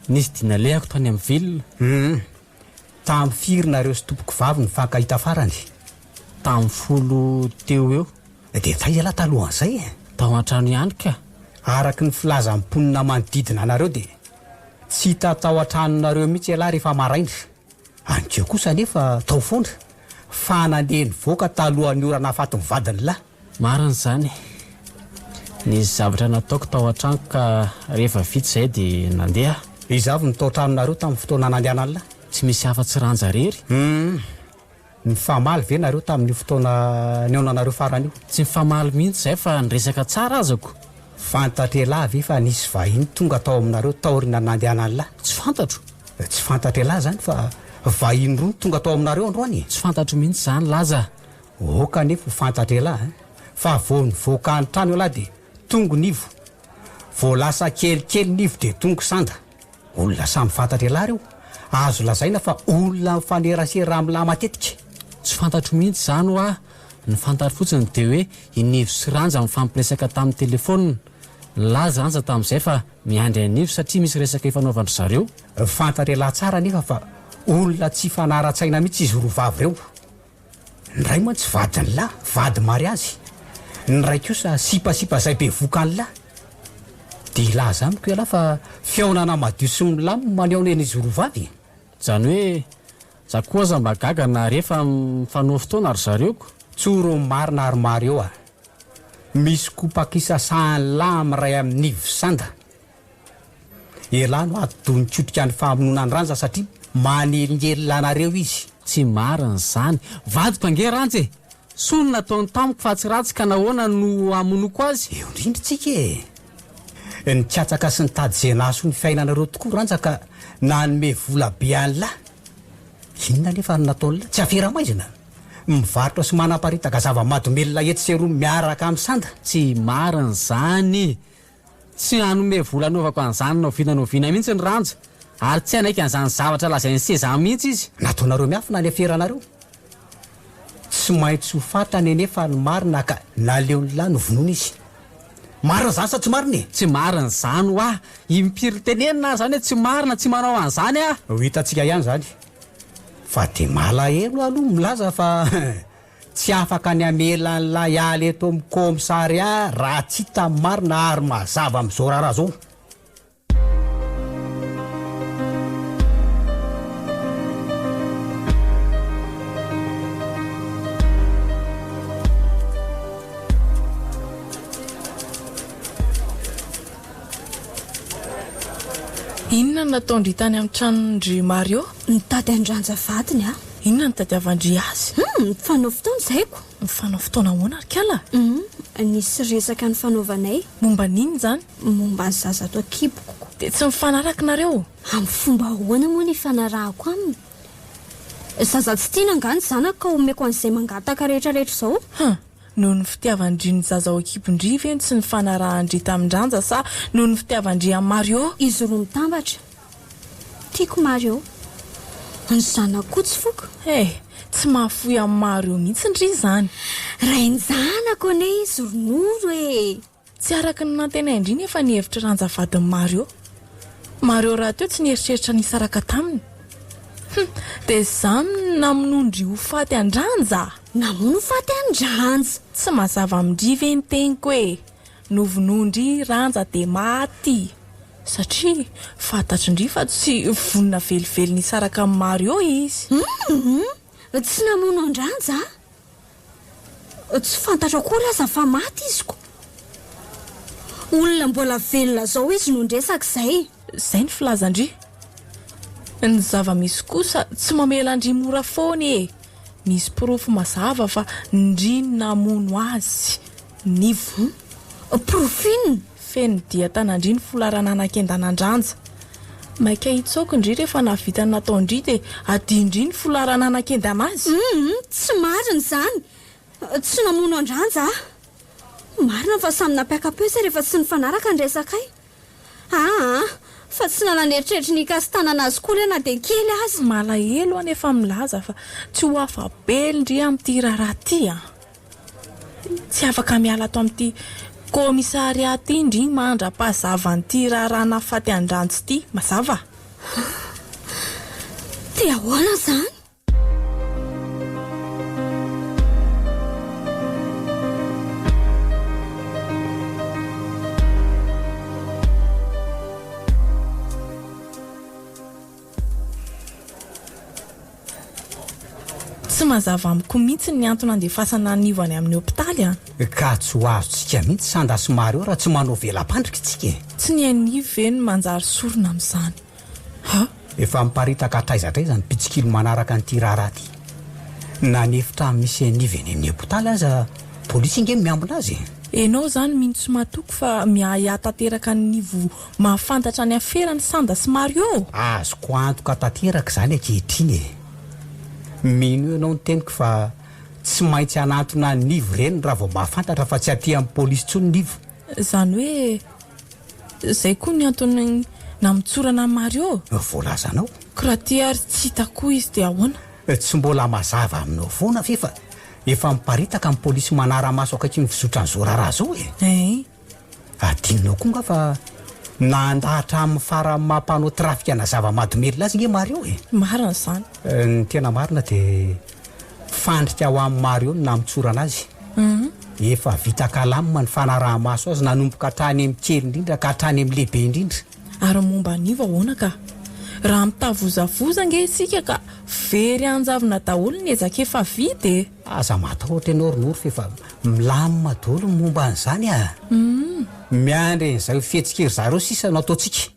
Nisy dinalehako tany amin'ny vilona. Tamin'ny firy nareo sy tompoko vavy ny fankahita farany. Tamin'ny 10 teo eo. Dia taiza lahy talohan'izay e. Tao an-trano ihany ka. Araky ny filazam-ponina manodidina anareo dia tsy hita tao an-tranonareo mihitsy lahy rehefa maraina. Ankeo kosa nefa tao foana fa nandeha nivoaka talohan'ny orana afaty ny vadiny lahy. Marina izany. Nisy zavatra nataoko tao an-trano ka rehefa vita izay dia nandeha. Izavy ny tao an-tranonareo tamin'ny fotoana nandehanany lahy. Tsy misy afa-tsy ranja rery. Ny famaly ve nareo tamin'ny fotoana neonanareo farany io? Tsy mifamaly mihitsy izay fa niresaka tsara azako. fantatra elahy efa nisy vahiny tonga tao aminareo taorina nandehanany lahy tsy fantatro tsy fantatra elahy zany fa vahiny roa tonga tao aminareo androany tsy fantatro mihitsy zany laza oka nefa ho fantatra elahy fa vony voakany trano elahy de tongo nivo vo lasa kelikely nivo de tongo sanda olona samy fantatra elahy reo azo lazaina fa olona mifanerasera am'lahy matetika tsy fantatro mihitsy zany ho a ny fantatro fotsiny de hoe inivo sy ranja mifampiresaka tamin'ny telefônina laza ranja tamin'izay fa miandry anivo satria misy resaka ifanaovandro zareo fantatra elahy tsara nefa fa olona tsy fanara-tsaina mihitsy izy rovavy reo ny ray moa tsy vadiny lahy vady mary azy ny ray kosa sipasipa zay be vokany lahy de ilahy zamiko elahy fa fiaonana madio sy milamo maneona en'izy rovavy zany hoe za koa za mba gaga na rehefa mifanoa fotoana ary zareoko tsoro marina ary mary eo a misy kopakisasahany lahy amiray amin'nivo sanda elahy no atodonykotrika ny fahamonona ny ranja satria manelingely lanareo izy tsy mariny zany vadiko ranje sonona taony tamiko fa tsy ratsy ka nahoana no amonoko azy eo indrindritsika ny tsatsaka sy ny tady zay naso ny fiainanareo tokoa ranjaka nanome vola be any lahy inona nefa nataony lahy tsy afera-maizina mivarotra sy manaparitaka zava-madomelona etsy seroa miaraka amin'ny sanda tsy mariny zany tsy hanome vola anaovako an'izany naovinanoviana mihitsy ny ranja ary tsy anaika an'izany zavatra lazainy seza mihitsy izy nataonareo miafina ny aferanareo tsy maintsy ho fatany nefa ny marina ka naleony lahy no vonoana izy marina zany sa tsy marina tsy marina zany ho a impiry tenenina zany hoe tsy marina tsy manao an'izany a ho hitantsika ihany zany fa de malahelo aloha milaza fa tsy afaka ny amelan'ny lahy ialy eto amin'ny komisary a raha tsy hita marina ary mazava amin'izao raharaha zao inona nataondry tany amin'ny tranondry Mario nitady andranja vadiny a inona ny tadiavandry azy mifanao fotoana zaiko mifanao fotoana ahoana ary kala nisy resaka ny fanaovanay momba n'inona zany momba ny zaza ato akiboko de tsy mifanaraka nareo amin'ny fomba ahoana moa ny fanarahako aminy zaza tsy tiana angany zanaka ka omeko an'izay mangataka rehetrarehetra izao noho ny fitiavandry ny zaza ao ekibondry ve tsy ny fanarahndry tamin-dranja sa noho ny fitiavandry amin'ny Mario izy roa mitambatra tiako Mario ny zanako koa tsy foka tsy mahafoy amin'ny Mario mihitsy ndry zany ray ny zanako ane izy ronoro tsy araka ny nantenaindry nefa ny hevitra ranja vadin'ny Mario raha teo tsy nieritreritra nisaraka taminy de zamy namonondry ho faty andranja namono faty andranja tsy mazava amindry ve ny teniko hoe novonondry ranja de maty satria fantatrindry fa tsy vonina velively nisaraka amin'ny Mario izy tsy namono andranja tsy fantatra koa raza fa maty iziko olona mbola velona zao izy nondresaka zay ny filazandry ny zava-misy kosa tsy mamela andry mora foany misy profo mazava fa ndry namono azy nivo profiny feno dia tanandry ny folarana anakendanandranja maika hitsokondry rehefa navitany nataondry de adindry ny folarana anakendana azy tsy marina zany tsy namono andranja marina fa samy nampiakapoesa rehefa tsy ny fanaraka ny resakay fa tsy nananeritreritry ny kastanana azy koa rena de kely azy malahelo anefa milaza fa tsy ho afabelindry amin'ity raharaha ty tsy afaka miala ato amin'ity komisariaty indry mandra-pahazava n'ity raharaha nafaty andrantsy ity mazava te ahoana zany tsy mazava amiko mihitsy ny antony andefasana anivany amin'ny hopitaly ka tsy ho azotsika mihitsy sandasy Mario raha tsy manao velam-pandrika tsika tsy ny anivo ve ny manjary sorona amin'izany efa miparitaka atraizatraiza ny pitsikilo manaraka n'ity raharaha ty nanefitra misy anivo eny amin'ny hopitaly aza polisy inge miambina azy Ianao zany mihitsy matoko fa miahy tanteraka nivo mahafantatra ny aferany Sanda sy Mario. Azoko antoka tanteraka zany ankehitriny e. Mino ianao ny teniko fa tsy maintsy anatona nivo reny raha vao mahafantatra fa tsy aty amin'ny polisy tsony nivo. Zany hoe zay koa ny antony namitsorana Mario. Voalazanao. Kraty ary tsy hitako izy dia ahoana? Tsy mbola mazava aminao foana fefa efa miparitaka amin'ny polisy manara-maso akaiky ny fizotra ny zorara zao e. Adinonao koa nga fa nandahatra amin'ny farany mampanao trafika na zava-mahadomelina azy nge Mario e. Marina zany. Ny tena marina dia fandrika ho amin'ny Mario ny namitsorana azy. Efa vita kalamina ny fanaraha-maso azy nanomboka hatrany amin'ny kely indrindra ka hatrany amin'ny lehibe indrindra. Ary momba niva ahoana ka? Raha mitavozavoza nge isika ka very anjavona daholo ny ezaka efa vita e. Aza matahotra ianao ronoro fefa milamina daholo ny momba an'izany a. Miandry n'izay fihetsikery zareo sisa no ataontsika.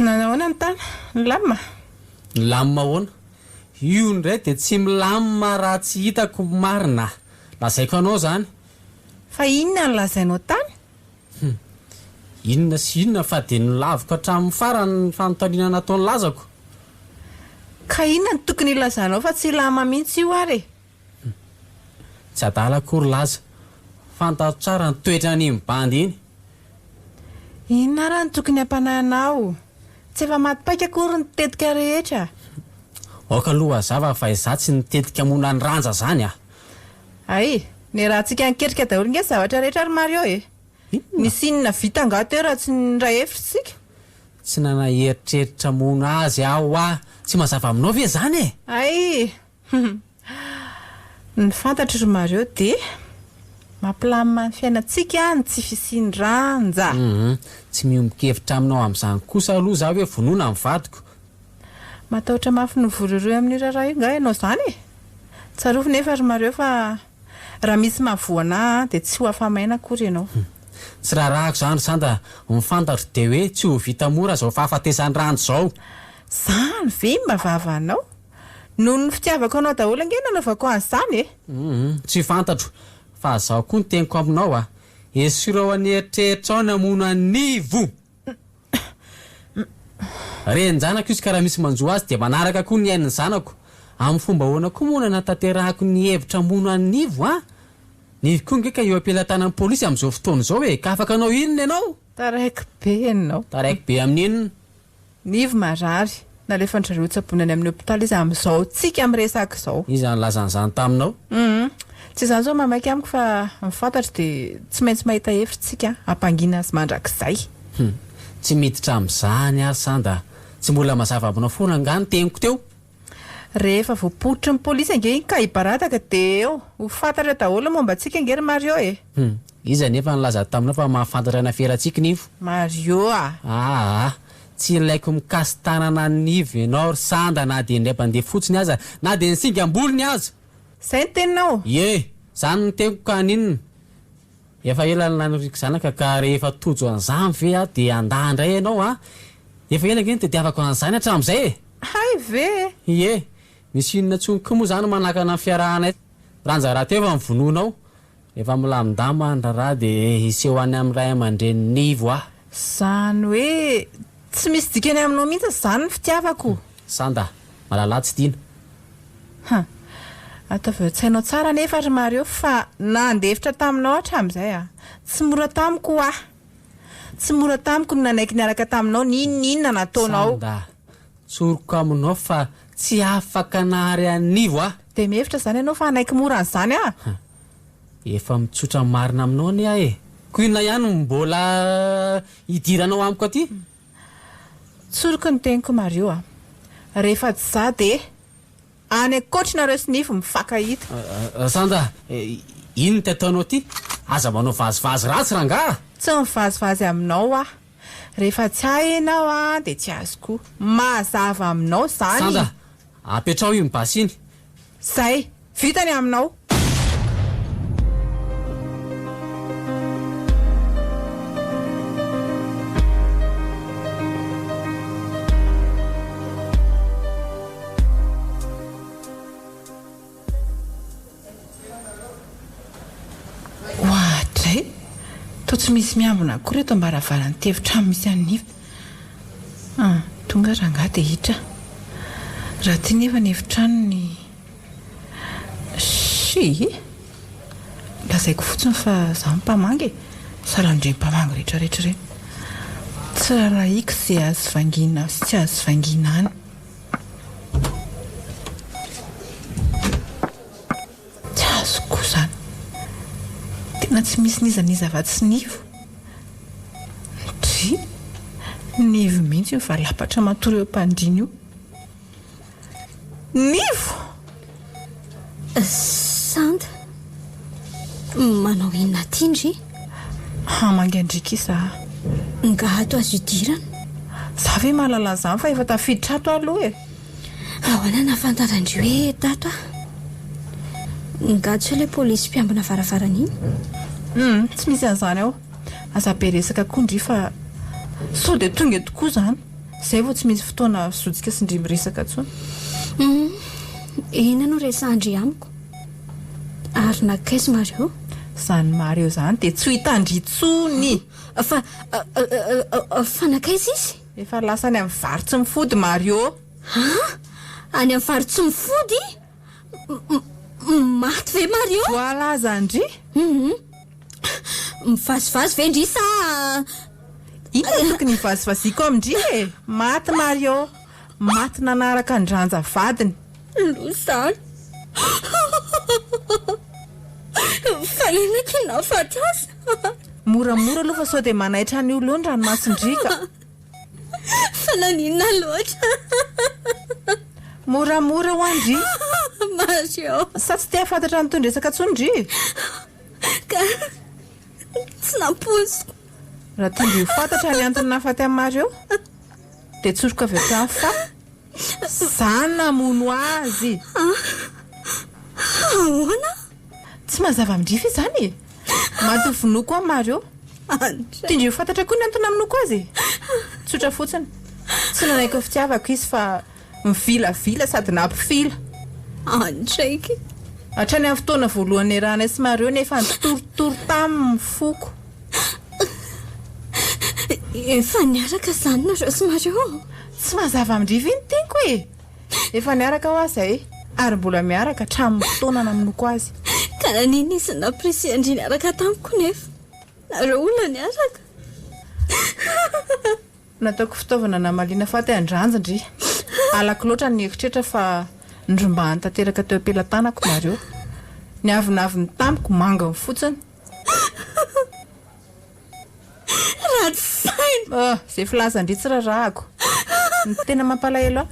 Nanahoana ny tana? Milamina? Milamina ahoana? Io indray dia tsy milamina raha tsy hitako marina. Lazaiko anao zany. Fa inona no lazainao tany? Inona sy inona fa dia nilaviko hatramin'ny farany ny fanontaniana nataony lazako. Ka inona ny tokony ilazanao fa tsy lama mihitsy io ary? Tsy adala akory laza. Fantatro tsara ny toetra ny mibandy iny. Inona raha ny tokony hampanahinao? Tsy efa matipaika akory ny tetika rehetra. Oka aloha hazava fa izaho tsy nitetika mona ny ranja zany ah. Ay, ny raha tsika niketrika daholo nge zavatra rehetra ary Mario e. Misy inona vita angato eo raha tsy ray hevitritsika? Tsy nanaeritreritra mona azy aho ah. Tsy mazava aminao ve zany e? Ay, ny fantatro ry Mario dia mampilamina ny fiainantsika ny tsy fisiany ranja. Tsy miombon-kevitra aminao amin'izany kosa aloha zaho hoe vonoina amin'ny vadiko. Matahotra mafy ny vororoy amin'ny raharaha io nga ianao zany e. Tsarovy nefa ry Mario fa raha misy mahavoana dia tsy ho afamaina akory ianao. Tsy raharahako zany Sanda, mifantatro dia hoe tsy ho vita mora zao fahafatesany rano zao. Zany ve mba vavanao? Noho ny fitiavako anao daholo nge nanaovako an'izany e. Tsy fantatro fa zaho koa ny teniko aminao ah. Esirao aneritreritra ao namona nivo. Reny zanako izy ka raha misy manjoa azy dia manaraka koa ny ain'ny zanako. Amin'ny fomba ahoana koa mona natanterahako ny hevitra mona nivo ah. Nivo koa nge ka eo ampelantanan'ny polisy amin'izao fotoana izao e. Ka afaka anao inona ianao? Taraiky be ianao. Taraiky be amin'inona? Nivo marary. Nalefan-drareo tsabonany amin'ny hopitaly izy amin'izao tsika miresaka izao. Izy nilazan'izany taminao? Tsy izany zao mamaky amiko fa mifantatra dia tsy maintsy mahita hevitritsika hampangina azy mandrakizay. Tsy miditra amin'izany ary Sanda. Tsy mbola mazava aminao foana nga ny teniko teo. Rehefa voapoditra ny polisy ange iny ka hibarataka dia eo ho fantatra daholo momba antsika nge ry Mario e. Iza nefa nilaza taminao fa mahafantatra ny aferantsika nivo. Mario ah. Tsy ilaiko mikasy tanana nivo ianao ry Sanda na dia indray mpandeha fotsiny aza na dia ny singa ambolony aza. Zay ny teninao? Ie, zany ny teniko ka ninona. Efa ela nanoriako zanaka ka rehefa tojo an'izany ve ah dia andandray ianao ah. Efa ela nge ny tadiavako an'izany hatramin'izay e. Hay ve? Ie, misy inona tsoniko moa zany manakana ny fiarahanay. Ranja raha teo efa mivononao. Efa milamindama ny raharaha dia iseho any amin'ny ray aman-dreny nivo ah. Zany hoe tsy misy dikany aminao mihitsy zany ny fitiavako. Sanda, malala tsy tiana. Ataovy tsy hainao tsara nefa ry Mario fa nandefitra taminao hatramin'izay ah. Tsy mora tamiko ah. Tsy mora tamiko ny nanaiky niaraka taminao ninona nataonao. Sanda, tsoroko aminao fa tsy afaka nahary anivo ah. Dia mihevitra zany ianao fa hanaiky mora an'izany ah. Efa mitsotra marina aminao ni ah e. Ko inona ihany mbola hidiranao amiko aty? Tsoroko ny teniko Mario ah. Rehefa tsy za dia any akoatrinareo sy nivo mifakahita. Sanda, inona ty ataonao aty? Aza manao vazivazy ratsy rangaha. Tsy mivazivazy aminao ah. Rehefa tsy ahy ianao ah dia tsy azoko mazava aminao zany. Sanda, apetrao io mibasiny. Zay, vitany aminao. to tsy misy miambina koa reto ambaravarany tevitrano misy anyniva tonga ranga dia hitra raha tia nefa ny evitranony lazaiko fotsiny fa zaho mpamangy sarandreny mpamangy rehetrarehetra reny tsy raharaiko izay azo vangina sy tsy azo vangina any tsy azo koa zany tena tsy misy nizanizava-tsy nivo nivo mihitsy io fa lapatra matory eo mpandiny io nivo Sanda manao inona tindry mangandrika isa nga ato azo idirana za ve mahalala zany fa efa tafiditra ato aloha ahoana nafantarandry hoe tato nga tsy hoe ilay polisy mpiambina varavarana iny tsy misy an'izany ao aza be resaka koa ndry fa sao dia tonga tokoa zany zay vao tsy misy fotoana zotsika sy ndry miresaka tsony ina no resandry amiko ary nakaizy mareo zany mareo zany dia tsy hitandritsony fa nakaizy izy efa lasany amin'ny varotsy mifody mareo any amin'ny varotsy mifody maty ve mareo voalaza ndry mivazivazy ve ndry sa ina tokony hivazivaziako amindry maty mareo maty nanaraka ndraanja vadiny lozany fa inaka nafatra azy moramora aloha fa sao dia manaitra ny olo eo ny ranomasindrika fa naninona loatra moramora ho andry mareo sa tsy tia fantatra nytondresaka tsondry ka tsy nampoziko raha tia ho fantatra ny antony nafaty amin'ny mareo dia tsoroka avy atrany fa zany namono azy ahoana tsy mazava mindrify izany maty vonoko amin'ny mareo tiandry ho fantatra koa ny antony aminoko azy tsotra fotsiny tsy nanaiko fitiavako izy fa mivilavila sady nampifila andraiky hatrany amin'ny fotoana voalohany rana sy mareo nefa nitorotoro tamin'ny foko efa niaraka zany nareo sy mareo tsy mazava mindrify iny tenko efa niaraka ho azy ary mbola miaraka hatramin'ny fotoana naminoko azy ka naniny izy napresi andry niaraka tamiko nefa nareo olona niaraka nataoko fitaovana namaliana faty andranjandry alako loatra ny eritrehitra fa ndrombany tanteraka teo ampelantanako mareo ny avinaviny tamiko manga ny fotsiny ratssaina zay filazandry tsy rarahako ny tena mampalahelo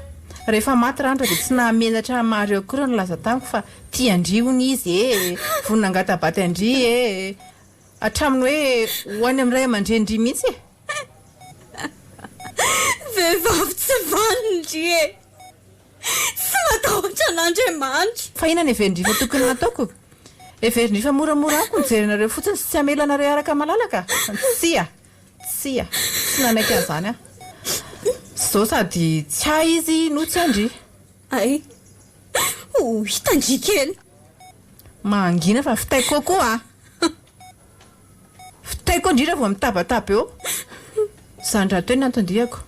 rehefa maty randra dia tsy nahamenatra mareo koa ny laza tamiko fa tia andriony izy voninangatabaty andry hatraminy hoe hoany amin'ray aman-drendry mihitsy vehivavy tsy vanindry tsy matahotra an'Andriamanitra fa inona ny everindrifa tokony nataoko everindrifa moramora ako nijerenareo fotsiny sy tsy amelanareo araka malalaka tsia tsy nanaiky an'izany zao sady tsy hay izy no tsy andry ay hitandry kely mangina fa fitaiko koa fitaiko indrindra vao mitabataba eo zany raha teo ny antondriako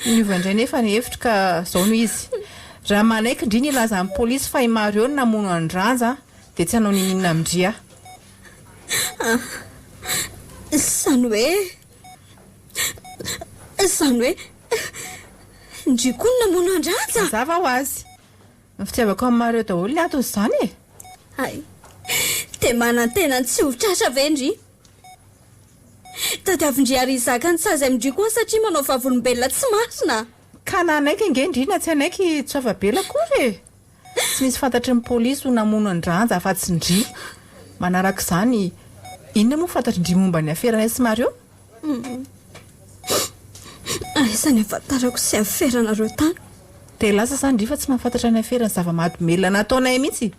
niovandray nefa ny hevitra ka zao no izy raha manaiky indri ny ilaza amin'ny polisy fa imareo ny namono andraanja dia tsy hanao ninina amindria zany hoe ndry koa ny namono andraanja zava ho azy ny fitiavako amin'ny mareo daholo ny ato zany ay dia manantena tsy hovitratra ve ndry tadiavindry ary izaka ny tsazy amindry koa satria manao vavolombelona tsy marina ka nanaiky nge ndrina tsy anaiky tsy avabela kory tsy misy fantatry ny polisy ho namono andraanja afa-tsy ndry manaraka izany inona moa fantatry ndry momba ny aferana sy mareo aisany afantarako sy aferanareo tany dia lasa izany ndry fa tsy mahafantatra ny aferany zava-mahadomelona nataonay mihitsy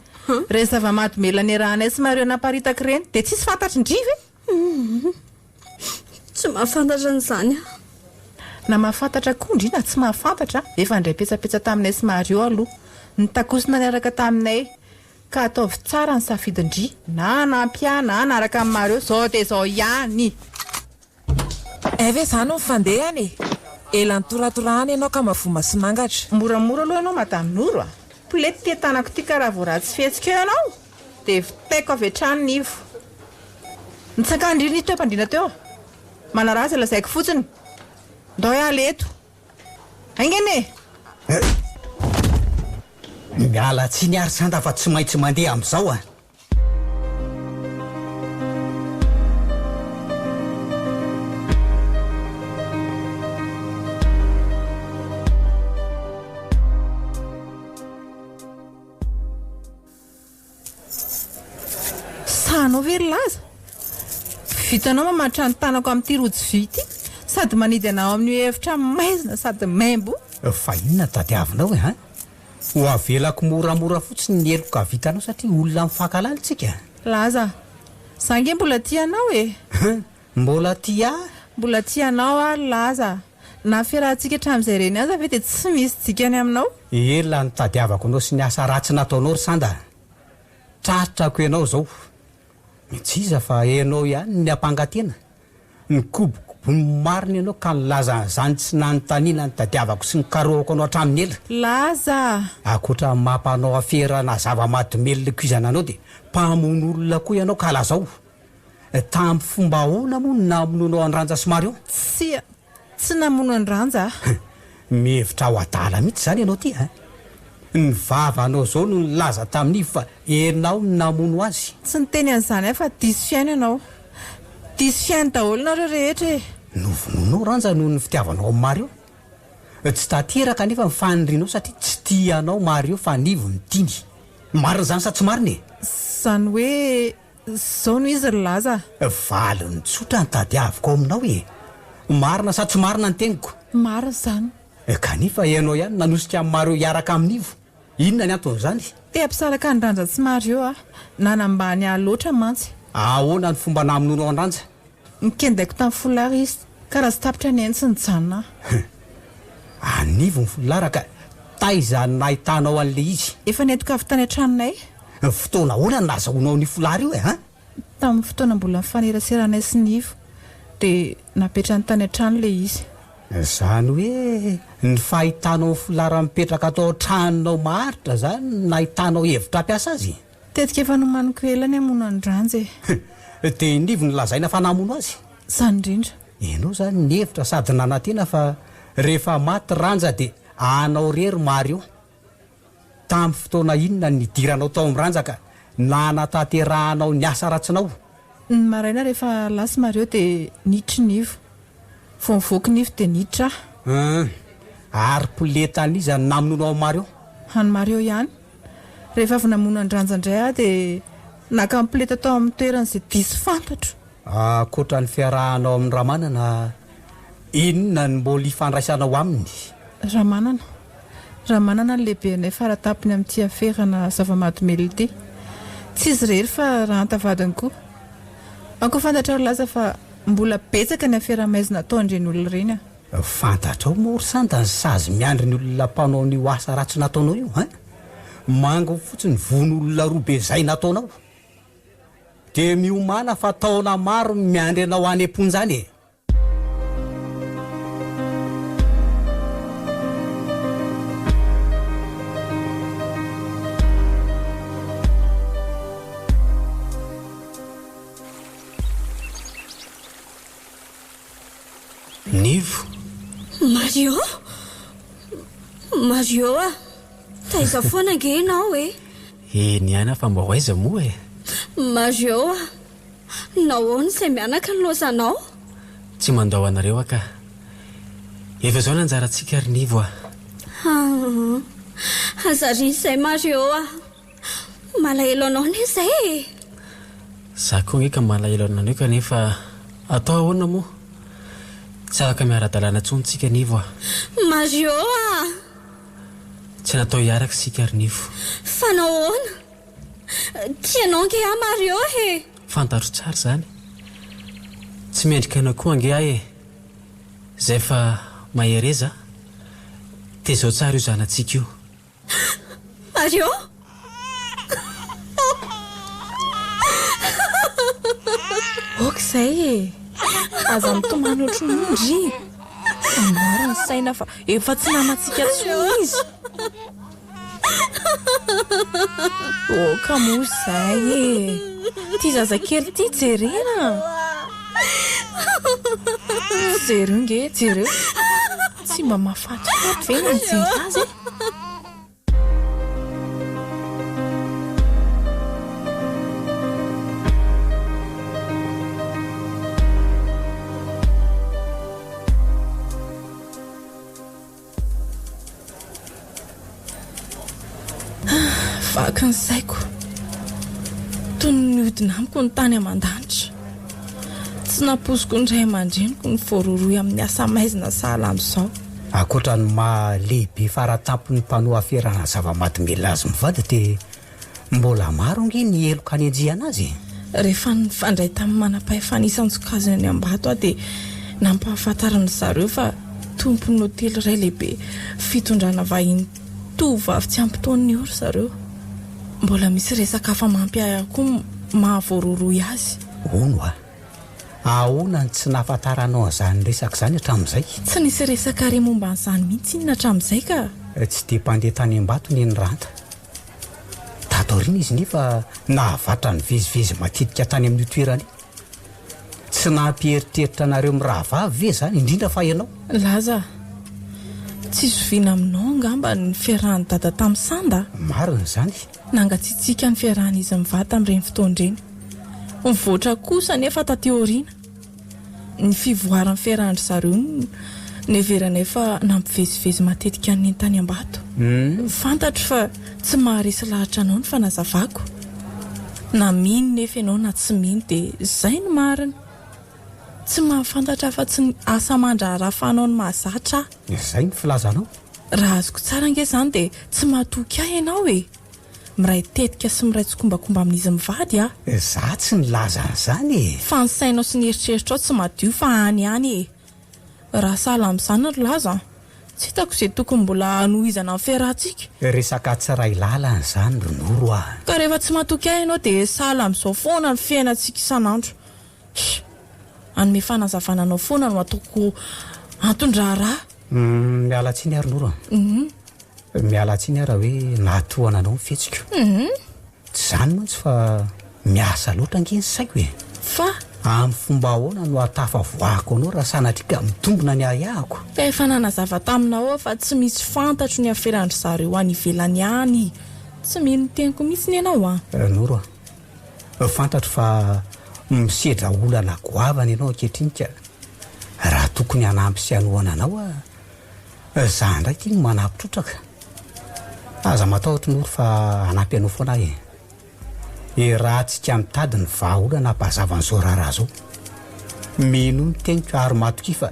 re zava-mahadomelona ny rahanay sy mareo naparitaka ireny dia tsisy fantatry ndry ve tsy mahafantatra n'izany na mahafantatra koa ndry na tsy mahafantatra efa ndray petsapetsa taminay sy mareo aloha ny takosina niaraka taminay ka ataovy tsara ny safidindria na nampiana anaraka amin'ny mareo zao dia zao ihany. Eve zany no mifandehany e elan'ny toratorahany ianao ka mavoma sy mangatra. Moramora aloha ianao madame Noro a. Pilety tetanako ity ka raha vao ratsy fihetsika eo ianao dia vitaiko avy hatrany ny ivo. Nitsakandriny ito empandrina teo manaraza lazaiko fotsiny ndao iala eto aingene. Miala tsy ny Arsanda fa tsy maintsy mandeha amin'izao a. Sanao very laza vitanao mamatra ny tanako amin'ity rojo vy ity sady manidy anao amin'ny hevitra maizina sady maimbo. Fa inona tadiavinao e ha? Ho avelako moramora fotsiny ny heloka vitanao satria olona mifankalala tsika. Laza zange mbola tianao e. Mbola tia? Mbola tianao a Laza. Na fiarahantsika hatramin'izay reny aza ve dia tsy misy dikany aminao? Ela ny tadiavako anao sy ny asa ratsy nataonao ry Sanda. Tratrako ianao zao. Mitsiza fa ianao ihany ny ampangatena. Ny kobokobony marina ianao ka nilaza an'izany tsy nanontaniana ny tadiavako sy ny karohako anao hatramin'ny ela. Laza Akoatra mampanao aferana zava-mahadomelona kuizana anao dia mpamono olona koa ianao ka lazao. Tamin'ny fomba ahoana moa namononao an-dranja somary eo? Tsy namono an-dranja. Mihevitra ho adala mihitsy zany ianao ty a. Ny vavanao zao no nilaza tamin'ny fa enao no namono azy. Tsy niteny an'izany fa diso fiaina ianao. Diso fiaina daholo nareo rehetra e. Novononao ranja noho ny fitiavanao amin'ny Mario. Tsy tanteraka nefa mifanindrinao satria tsy tianao Mario fa nivo ny tiny. Marina zany sa tsy marina e? Zany hoe zao no izy ry Laza. Valiny tsotra ny tadiaviko aminao e. Marina sa tsy marina ny teniko? Marina zany. Kanefa ianao ihany nanosika amin'ny Mario hiaraka amin'ivo. Inona ny anton'izany? Te ampisaraka ny ranja tsy Mario a. Nanambany aloatra mantsy. Ahoana ny fomba namononao an-dranja? Nikendaiko tamin'ny folary izy ka raha sy tapitra ny eny sy nijanona. Anivo ny folary ka taiza nahitanao an'le izy? Efa nentiko avy tany an-tranonay. Fotoana ahoana ny nazahoanao ny folary io e ha? Tamin'ny fotoana mbola mifaneraseranay sy nivo dia napetrany tany an-trano le izy. Zany hoe ny fahitanao folary mipetraka atao an-tranonao maharitra zany nahitanao hevitra ampiasa azy? Tetika efa nomaniko ela ny hamono an-dranja e. Dia nivo nylazaina fa namono azy? Zany indrindra. Ianao zany ny hevitra sady nanantena fa rehefa maty ranja dia anao rery Mario. Tamin'ny fotoana inona ny nidiranao tao amin'ny ranja ka nanatanterahanao ny asa ratsinao? Ny maraina rehefa lasy Mario dia niditry nivo. Vao mivoaka nivo dia niditra. Ary poletan'iza namononao amin'ny Mario? Any Mario ihany. Rehefa avy namono an-dranja indray aho dia naka mipoleta tao amin'ny toerana izay diso fantatro. Akoatra ny fiarahanao amin'ny Ramanana, inona ny mbola ifandraisanao aminy? Ramanana ny lehibenay faratapiny amin'ity aferana zava-mahadomely ity. Tsy izy rery fa raha antavadiny koa. Anko fantatra ry Laza fa mbola betsaka ny afera-maizina ataon'ireny olona ireny a. Fantatrao moa ry Sanda ny sazy miandry ny olona mpanao ny asa ratsy nataonao io ha? Mango fotsiny von'olona roa be zay nataonao. Dia miomana fa taona maro miandry anao any am-pony e. Nivo. Mario a. Taiza foana ange ianao e? Niana fa mba hoaiza moa e? Mario a. Nahoana izay mianaka ny lozanao? Tsy mandao anareo aka. Efa zao nanjarantsika ry Nivo a. Azary izay Mario a. Malahelo anao ne izay e? Za koa nge ka malahelo anao kanefa atao ahoana moa? Tsy afaka miara-dalàna tsontsika Nivo a. Mario a. Tsy natao hiaraka sika ry Nivo. Fa nahoana? Tianao ange a Mario e? Fantatro tsara zany. Tsy mendrika anao koa ange e. Zay fa mahereza. Dia zao tsara io zanatsika io. Mario? izay e aza mitomany ohatron'ondry amara ny saina fa efa tsy nanatsika tsoa izy oka moa izay e ty zazakely ty jerena jereo nge jereo tsy mba mafatifaty ve ny mijery azy vaky ny saiko toy ny odina amiko ny tany aman-danitra tsy naposiko ny ray aman-dreniko ny voaroroy amin'ny asa maizina sahala amin'izao akoatra ny mahalehibe faratampon'ny mpanoa aferana zava-mahadombela azy mivady dia mbola maro nge ny eloka any anjiana azy rehefa nyfandray tamin'ny manam-pahefanisan-tsokaziny any ambato aho dia nampahafantarany zareo fa tompony hotely ray lehibe fitondrana vahiny tovavy tsy ampitoany oro zareo mbola misy resaka hafa mampiaya koa mahavoaroroy azy ono a ahoana ny tsy nahafantaranao an'izany resaka izany hatramin'izay tsy nisy resaka re momba an'izany mihitsy inona hatramin'izay ka tsy dia mpandeha tany am-bato ny ranta tatorina izy nefa nahavatra ny vezivezy matidika tany amin'ny toerany tsy nampieritreritra anareo mirahavavy ve zany indrindra fa ianao laza tsy zoviana aminao angamba ny fiarahany dada tamin'ny sanda marina izany nangatsitsika ny fiarahany izy mivady tamin'ireny fotoandreny mivoatra kosa nefa tateoriana ny fivoaran'ny fiarahandry zareo ny everana efa nampivezivezy matetika ny tany ambato fantatro fa tsy maharesy lahatra anao ny fanazavako na mino nefa ianao na tsy mino dia izay ny marina tsy mahafantatra fa tsy asa mandraharafanao ny mahazatra izay ny filazanao raha azoko tsara nge izany dia tsy mahatoky ahy ianao e miray tetika sy miray tsokombakomba amin'izy mivady a za tsy nilaza n'izany e fa ny sainao sy ny eritreritrao tsy madio fa any e raha sahala amin'izany ry laza tsy hitako izay tokony mbola hanohizana amin'ny fiarahantsika resaka tsiray lalana izany ronoro a ka rehefa tsy mahatoky ahy ianao dia sahala amin'izao foana ny fiainantsika isan'andro anome fanazavananao foana no ataoko antondraharaha miala tsiny ary noro miala tsiny raha hoe nahatohana anao mifetsika tsy zany mantsy fa miasa loatra nge ny saiko e fa amin'ny fomba ahoana no atafa voako anao raha sanatrika mitombona ny ayahako ka efa nanazava taminao ao fa tsy misy fantatro ny aferandry zareo any ivelany any tsy mino ny teniko mihitsy ny ianao a noro a fantatro fa misedra olana goavana ianao ankehitriny ka raha tokony hanampy sy hanohana anao a za ndraiky no manampitrotraka aza matahotra noro fa hanampy anao foana ahy e raha tsika mitady ny vahaolana ampahazavan'izao raharaha zao mino ny teniko ary matoky fa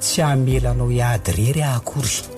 tsy hamelanao hiady rery ahakory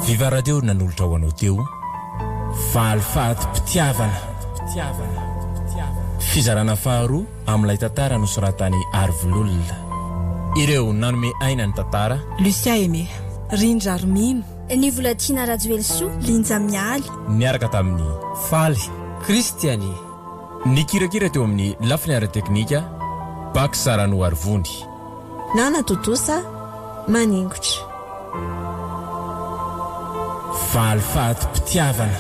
Viva Radio nanolotra ho anao teo Falifaty mpitiavana fizarana faharoa amin'ilay tantara nosoratany Arvololona ireo nanome aina ny tantara Lucia Aimé Rindra Armino ny Volatina Rajoelso Linja Mialy niaraka tamin'ny Faly Kristiany nikirakira teo amin'ny lafiny ara-teknika Baksarano Arvondy Nana Totosa Maningotra Falifaty mpitiavana